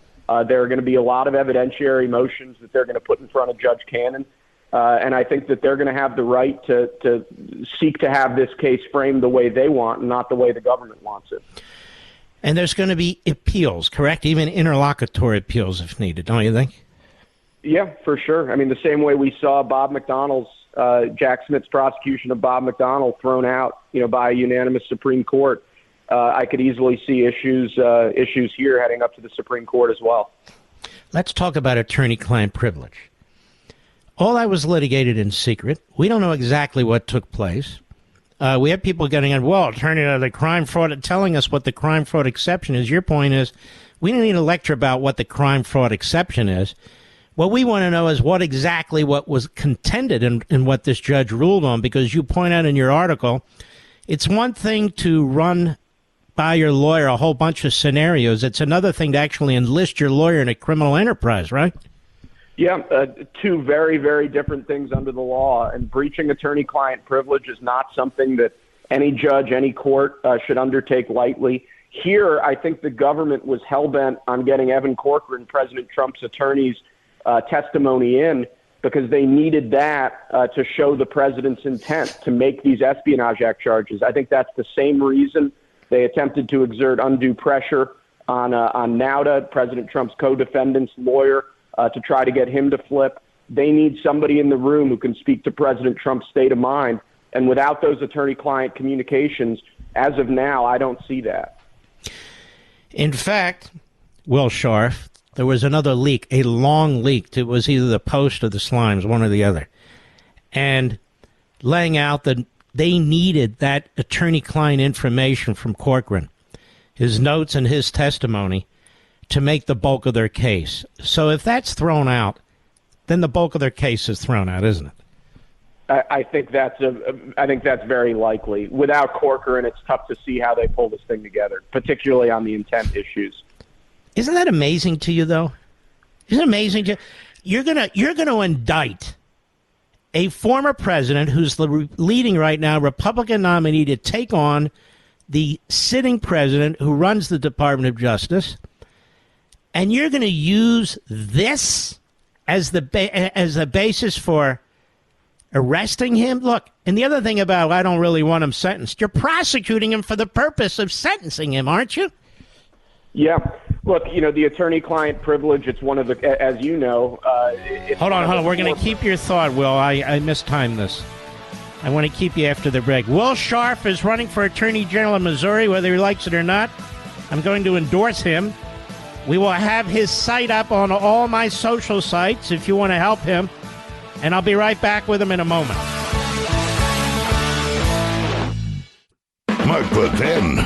there are going to be a lot of evidentiary motions that they're going to put in front of Judge Cannon. And I think that they're going to have the right to seek to have this case framed the way they want and not the way the government wants it. And there's going to be appeals, correct? Even interlocutory appeals if needed, don't you think? Yeah, for sure. I mean, the same way we saw Bob McDonnell's, Jack Smith's prosecution of Bob McDonnell thrown out, by a unanimous Supreme Court. I could easily see issues here heading up to the Supreme Court as well. Let's talk about attorney-client privilege. All that was litigated in secret. We don't know exactly what took place. We have people getting in, the crime fraud, telling us what the crime fraud exception is. Your point is, we don't need a lecture about what the crime fraud exception is. What we want to know is what was contended and what this judge ruled on, because you point out in your article, it's one thing to run by your lawyer a whole bunch of scenarios. It's another thing to actually enlist your lawyer in a criminal enterprise, right? Yeah, two very, very different things under the law, and breaching attorney-client privilege is not something that any judge, any court should undertake lightly. Here, I think the government was hell-bent on getting Evan Corcoran, President Trump's attorney's testimony in, because they needed that to show the president's intent to make these Espionage Act charges. I think that's the same reason they attempted to exert undue pressure on Nauta, President Trump's co-defendant's lawyer, to try to get him to flip. They need somebody in the room who can speak to President Trump's state of mind. And without those attorney-client communications, as of now, I don't see that. In fact, Will Scharf, there was another leak, a long leak. It was either the Post or the Slimes, one or the other. And laying out that they needed that attorney-client information from Corcoran, his notes and his testimony, to make the bulk of their case. So if that's thrown out, then the bulk of their case is thrown out, isn't it? I think that's very likely. Without Corcoran, it's tough to see how they pull this thing together, particularly on the intent issues. Isn't that amazing to you, though? Isn't it amazing to you? You're gonna indict a former president who's the leading right now Republican nominee to take on the sitting president who runs the Department of Justice. And you're going to use this as the basis for arresting him? Look, and the other thing about I don't really want him sentenced, you're prosecuting him for the purpose of sentencing him, aren't you? Yeah. Look, the attorney-client privilege, it's one of the, as you know... Hold on. We're going to keep your thought, Will. I mistimed this. I want to keep you after the break. Will Scharf is running for Attorney General in Missouri, whether he likes it or not. I'm going to endorse him. We will have his site up on all my social sites if you want to help him. And I'll be right back with him in a moment. Mark the 10,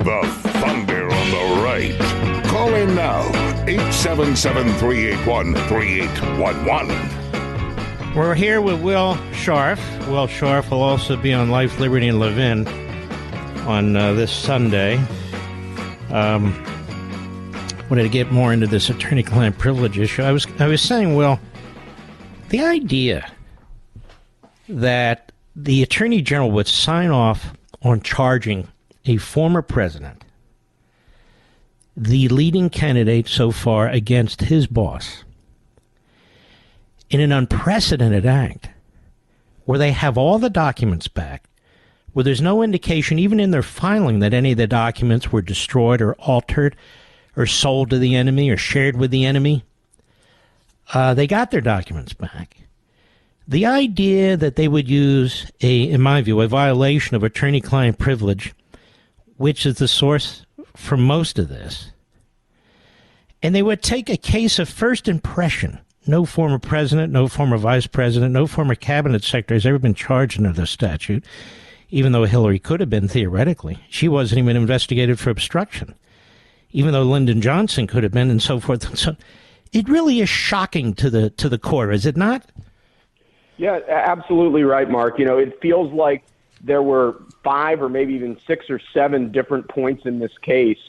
the Thunder on the right. Call in now, 877-381-3811. We're here with Will Scharf. Will Scharf will also be on Life, Liberty, and Levin on this Sunday. Wanted to get more into this attorney-client privilege issue. I was saying, Will, the idea that the Attorney General would sign off on charging a former president, the leading candidate so far against his boss, in an unprecedented act where they have all the documents back, where there's no indication even in their filing that any of the documents were destroyed or altered or sold to the enemy or shared with the enemy. They got their documents back. The idea that they would use, in my view, a violation of attorney-client privilege, which is the source for most of this, and they would take a case of first impression. No former president, no former vice president, no former cabinet secretary has ever been charged under the statute, even though Hillary could have been theoretically. She wasn't even investigated for obstruction. even though Lyndon Johnson could have been, and so forth and so on. It really is shocking to the core, is it not? Yeah, absolutely right, Mark. You know, it feels like there were 5 or maybe even 6 or 7 different points in this case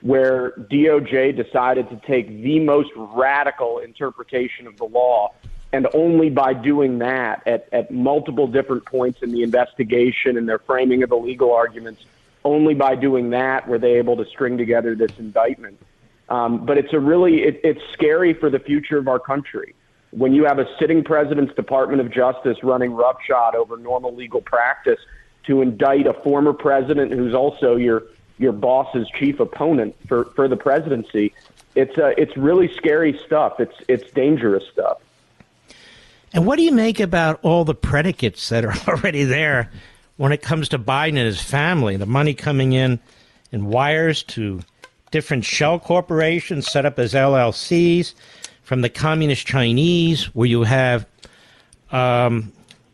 where DOJ decided to take the most radical interpretation of the law. And only by doing that at multiple different points in the investigation and their framing of the legal arguments, only by doing that were they able to string together this indictment. But it's scary for the future of our country. When you have a sitting president's Department of Justice running roughshod over normal legal practice to indict a former president who's also your boss's chief opponent for the presidency, it's really scary stuff. It's dangerous stuff. And what do you make about all the predicates that are already there when it comes to Biden and his family? The money coming in wires to different shell corporations set up as LLCs from the communist Chinese, where you have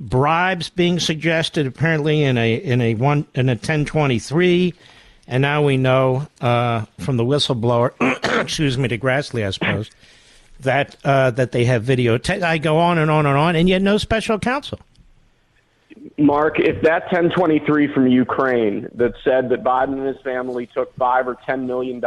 bribes being suggested apparently in a 1023, and now we know from the whistleblower, excuse me, to Grassley, I suppose, that they have video. I go on and on and on, and yet no special counsel. Mark, if that 1023 from Ukraine that said that Biden and his family took $5 or $10 million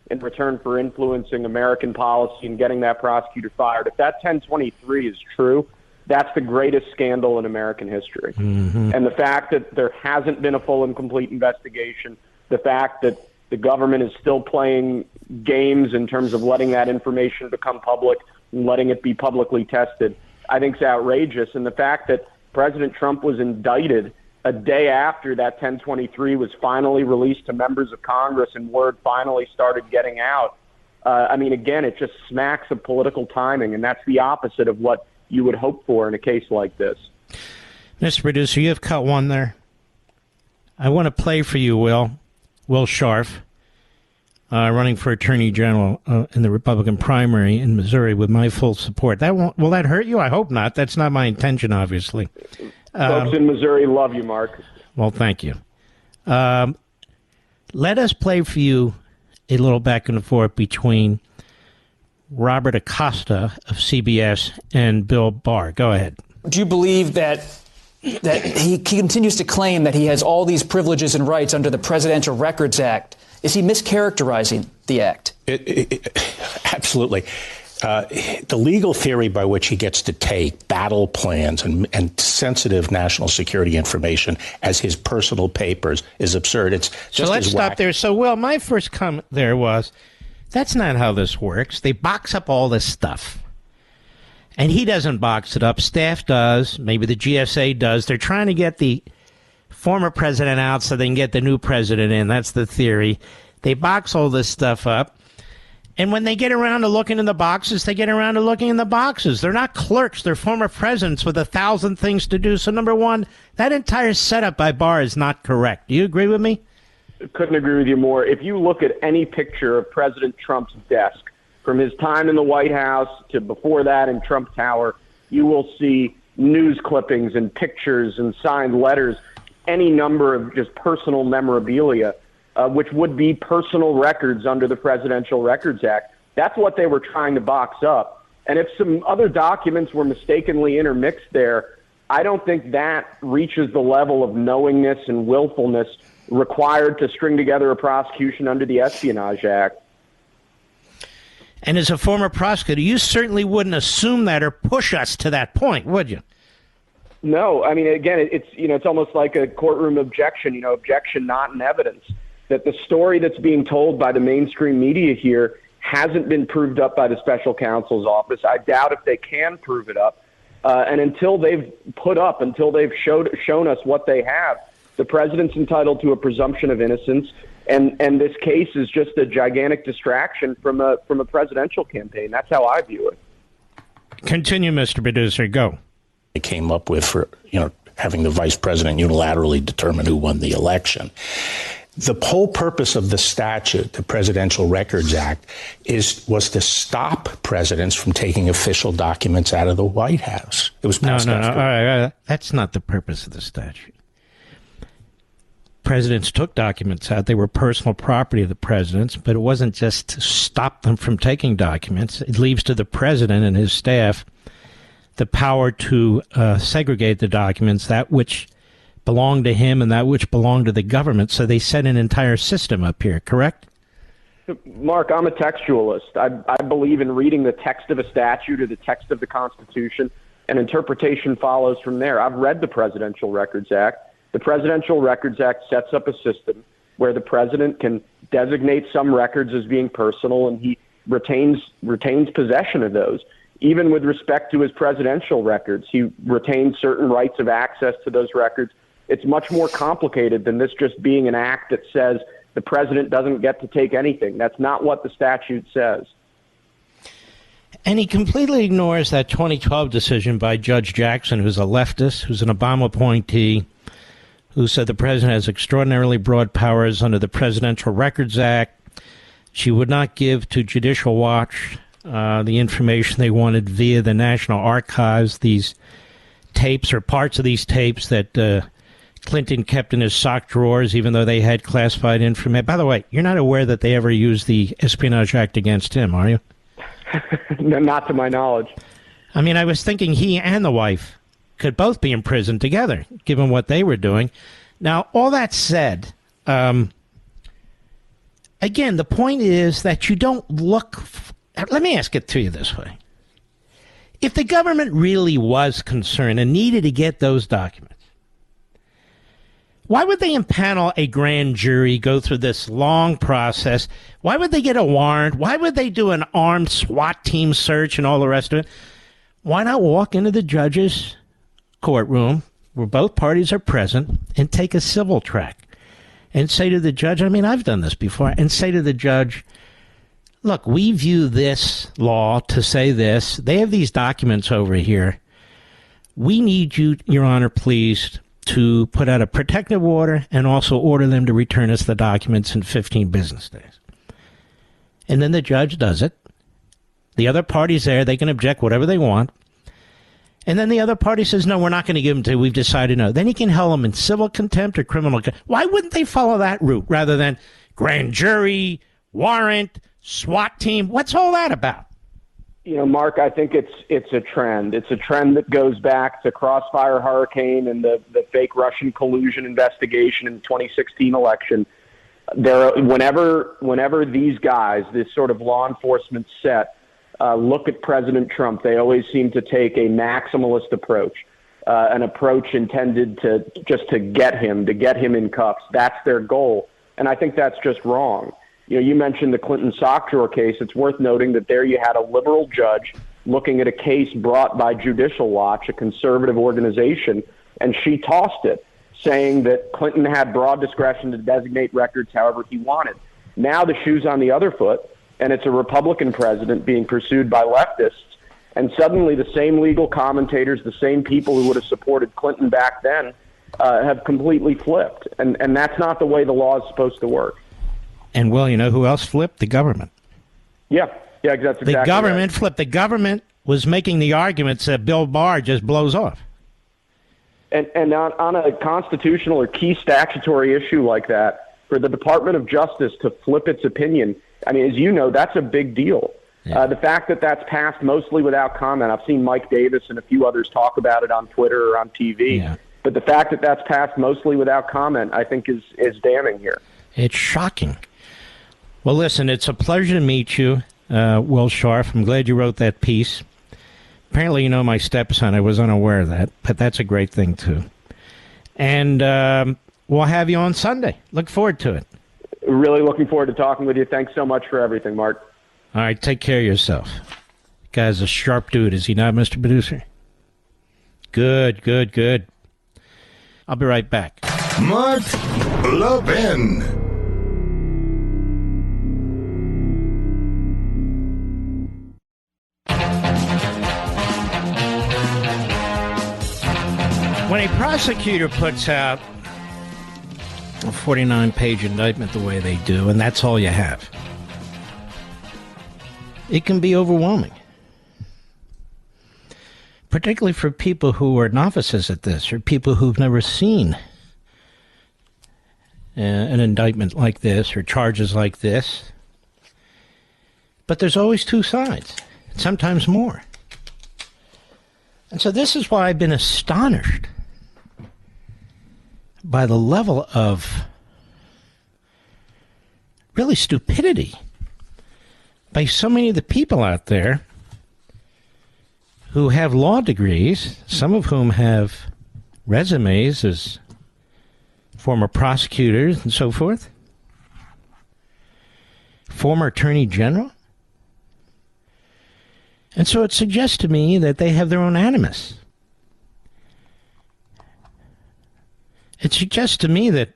in return for influencing American policy and getting that prosecutor fired, if that 1023 is true, that's the greatest scandal in American history. Mm-hmm. And the fact that there hasn't been a full and complete investigation, the fact that the government is still playing games in terms of letting that information become public and letting it be publicly tested, I think is outrageous. And the fact that President Trump was indicted a day after that 1023 was finally released to members of Congress and word finally started getting out. Again, it just smacks of political timing, and that's the opposite of what you would hope for in a case like this. Mr. Producer, you have cut one there. I want to play for you, Will Scharf, running for Attorney General in the Republican primary in Missouri with my full support. Will that hurt you? I hope not. That's not my intention, obviously. Folks in Missouri love you, Mark. Well, thank you. Let us play for you a little back and forth between Robert Acosta of CBS and Bill Barr. Go ahead. Do you believe that he continues to claim that he has all these privileges and rights under the Presidential Records Act? Is he mischaracterizing the act? Absolutely. The legal theory by which he gets to take battle plans and sensitive national security information as his personal papers is absurd. It's just so let's stop there. So, Will, my first comment there was, that's not how this works. They box up all this stuff. And he doesn't box it up. Staff does. Maybe the GSA does. They're trying to get the former president out so they can get the new president in. That's the theory. They box all this stuff up. And when they get around to looking in the boxes, they get around to looking in the boxes. They're not clerks. They're former presidents with 1,000 things to do. So, number one, that entire setup by Barr is not correct. Do you agree with me? Couldn't agree with you more. If you look at any picture of President Trump's desk, from his time in the White House to before that in Trump Tower, you will see news clippings and pictures and signed letters, any number of just personal memorabilia, which would be personal records under the Presidential Records Act. That's what they were trying to box up. And if some other documents were mistakenly intermixed there, I don't think that reaches the level of knowingness and willfulness required to string together a prosecution under the Espionage Act. And as a former prosecutor, you certainly wouldn't assume that or push us to that point, would you? No, I mean, again, it's almost like a courtroom objection, objection not in evidence. That the story that's being told by the mainstream media here hasn't been proved up by the special counsel's office. I doubt if they can prove it up. And until they've shown us what they have, the president's entitled to a presumption of innocence. And this case is just a gigantic distraction from a presidential campaign. That's how I view it. Continue, Mr. Producer. Go. They came up with for having the vice president unilaterally determine who won the election. The whole purpose of the statute, the Presidential Records Act, was to stop presidents from taking official documents out of the White House. It was passed No. All right. That's not the purpose of the statute. presidents took documents out. They were personal property of the presidents, but it wasn't just to stop them from taking documents. It leaves to the president and his staff the power to segregate the documents, that which belonged to him and that which belonged to the government. So they set an entire system up here, correct? Mark, I'm a textualist. I believe in reading the text of a statute or the text of the Constitution, and interpretation follows from there. I've read the Presidential Records Act. The Presidential Records Act sets up a system where the president can designate some records as being personal, and he retains possession of those. Even with respect to his presidential records, he retains certain rights of access to those records. It's much more complicated than this just being an act that says the president doesn't get to take anything. That's not what the statute says. And he completely ignores that 2012 decision by Judge Jackson, who's a leftist, who's an Obama appointee, who said the president has extraordinarily broad powers under the Presidential Records Act. She would not give to Judicial Watch the information they wanted via the National Archives, these tapes or parts of these tapes that Clinton kept in his sock drawers, even though they had classified information. By the way, you're not aware that they ever used the Espionage Act against him, are you? Not to my knowledge. I mean, I was thinking he and the wife could both be in prison together, given what they were doing. Now, all that said, again, the point is that you don't look... Let me ask it to you this way. If the government really was concerned and needed to get those documents, why would they impanel a grand jury, go through this long process? Why would they get a warrant? Why would they do an armed SWAT team search and all the rest of it? Why not walk into the judge's courtroom where both parties are present and take a civil track and say to the judge, I mean, I've done this before, and say to the judge, look, we view this law to say this. They have these documents over here. We need you, Your Honor, please, to put out a protective order and also order them to return us the documents in 15 business days. And then the judge does it. The other party's there. They can object whatever they want. And then the other party says, no, we're not going to give them to you. We've decided no. Then he can held them in civil contempt or criminal contempt. Why wouldn't they follow that route rather than grand jury, warrant, SWAT team? What's all that about? You know, Mark, I think it's a trend. It's a trend that goes back to Crossfire Hurricane and the fake Russian collusion investigation in the 2016 election. Whenever these guys, this sort of law enforcement set, look at President Trump, they always seem to take a maximalist approach, an approach intended to get him in cuffs. That's their goal, and I think that's just wrong. You know, you mentioned the Clinton sock drawer case. It's worth noting that there you had a liberal judge looking at a case brought by Judicial Watch, a conservative organization, and she tossed it, saying that Clinton had broad discretion to designate records however he wanted. Now the shoe's on the other foot, and it's a Republican president being pursued by leftists, and suddenly the same legal commentators, the same people who would have supported Clinton back then, have completely flipped. And that's not the way the law is supposed to work. And, well, you know who else flipped? The government. Yeah, that's exactly The government right. flipped. The government was making the arguments that Bill Barr just blows off. And on a constitutional or key statutory issue like that, for the Department of Justice to flip its opinion, I mean, as you know, that's a big deal. Yeah. The fact that that's passed mostly without comment, I've seen Mike Davis and a few others talk about it on Twitter or on TV, yeah. But the fact that that's passed mostly without comment, I think is damning here. It's shocking. Well, listen, it's a pleasure to meet you, Will Scharf. I'm glad you wrote that piece. Apparently, you know my stepson. I was unaware of that, but that's a great thing, too. And we'll have you on Sunday. Look forward to it. Really looking forward to talking with you. Thanks so much for everything, Mark. All right, take care of yourself. Guy's a sharp dude, is he not, Mr. Producer? Good. I'll be right back. Mark Levin. When a prosecutor puts out a 49-page indictment the way they do, and that's all you have, it can be overwhelming. Particularly for people who are novices at this, or people who've never seen an indictment like this or charges like this. But there's always two sides, sometimes more. And so this is why I've been astonished by the level of really stupidity by so many of the people out there who have law degrees, some of whom have resumes as former prosecutors and so forth, former attorney general. And so it suggests to me that they have their own animus. It suggests to me that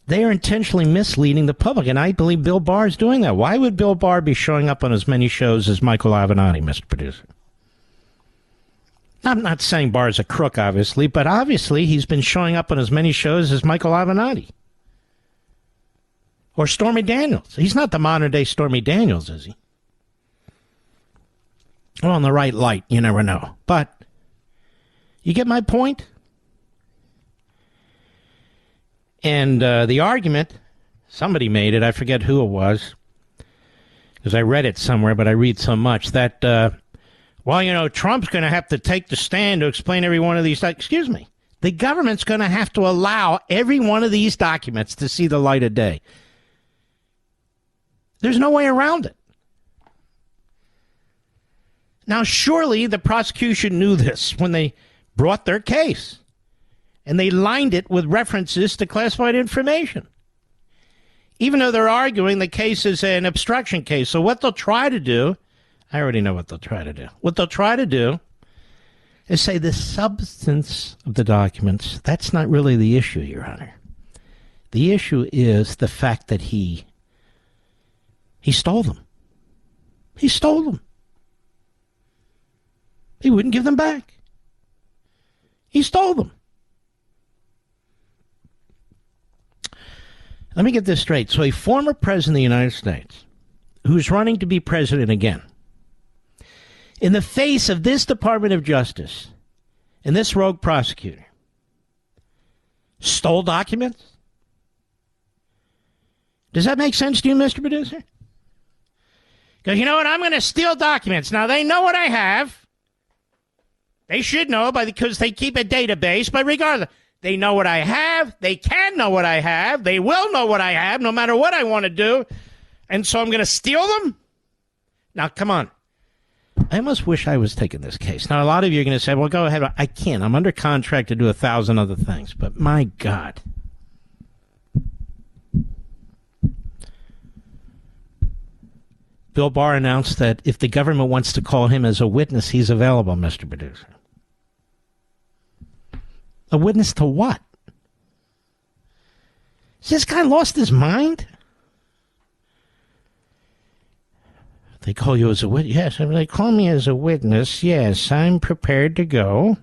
they are intentionally misleading the public, and I believe Bill Barr is doing that. Why would Bill Barr be showing up on as many shows as Michael Avenatti, Mr. Producer? I'm not saying Barr's a crook, obviously, but obviously he's been showing up on as many shows as Michael Avenatti. Or Stormy Daniels. He's not the modern-day Stormy Daniels, is he? Well, in the right light, you never know. But you get my point? And the argument, somebody made it, I forget who it was, because I read it somewhere, but I read so much, that, well, you know, Trump's going to have to take the stand to explain every one of these. Excuse me. The government's going to have to allow every one of these documents to see the light of day. There's no way around it. Now, surely the prosecution knew this when they brought their case, and they lined it with references to classified information, even though they're arguing the case is an obstruction case. So what they'll try to do, I already know what they'll try to do. What they'll try to do is say the substance of the documents, that's not really the issue, Your Honor. The issue is the fact that he stole them. He stole them. He wouldn't give them back. He stole them. Let me get this straight. So a former president of the United States who's running to be president again, in the face of this Department of Justice and this rogue prosecutor, stole documents? Does that make sense to you, Mr. Producer? Because you know what? I'm going to steal documents. Now, they know what I have. They should know because they keep a database, but regardless, they know what I have. They can know what I have. They will know what I have no matter what I want to do. And so I'm going to steal them? Now, come on. I almost wish I was taking this case. Now, a lot of you are going to say, well, go ahead. I can't. I'm under contract to do 1,000 other things. But my God. Bill Barr announced that if the government wants to call him as a witness, he's available, Mr. Producer. A witness to what? Has this guy lost his mind? They call you as a witness? Yes, they call me as a witness. Yes, I'm prepared to go.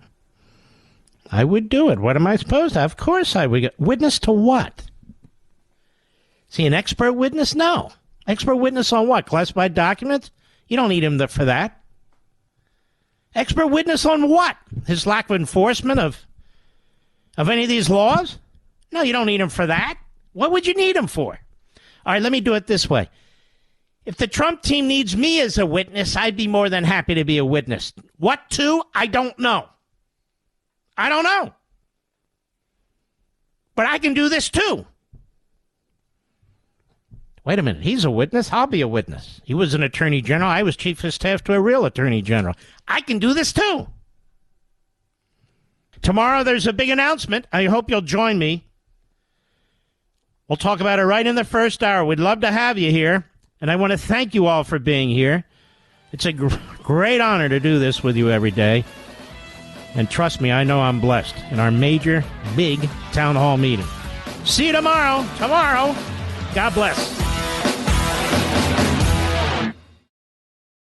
I would do it. What am I supposed to? Of course I would. Witness to what? Is he an expert witness? No. Expert witness on what? Classified documents? You don't need him for that. Expert witness on what? His lack of enforcement of any of these laws? No, you don't need him for that. What would you need him for? All right, let me do it this way. If the Trump team needs me as a witness, I'd be more than happy to be a witness. What to? I don't know. I don't know. But I can do this too. Wait a minute. He's a witness. I'll be a witness. He was an attorney general. I was chief of staff to a real attorney general. I can do this too. Tomorrow there's a big announcement. I hope you'll join me. We'll talk about it right in the first hour. We'd love to have you here. And I want to thank you all for being here. It's a great honor to do this with you every day. And trust me, I know I'm blessed in our major, big town hall meeting. See you tomorrow. God bless.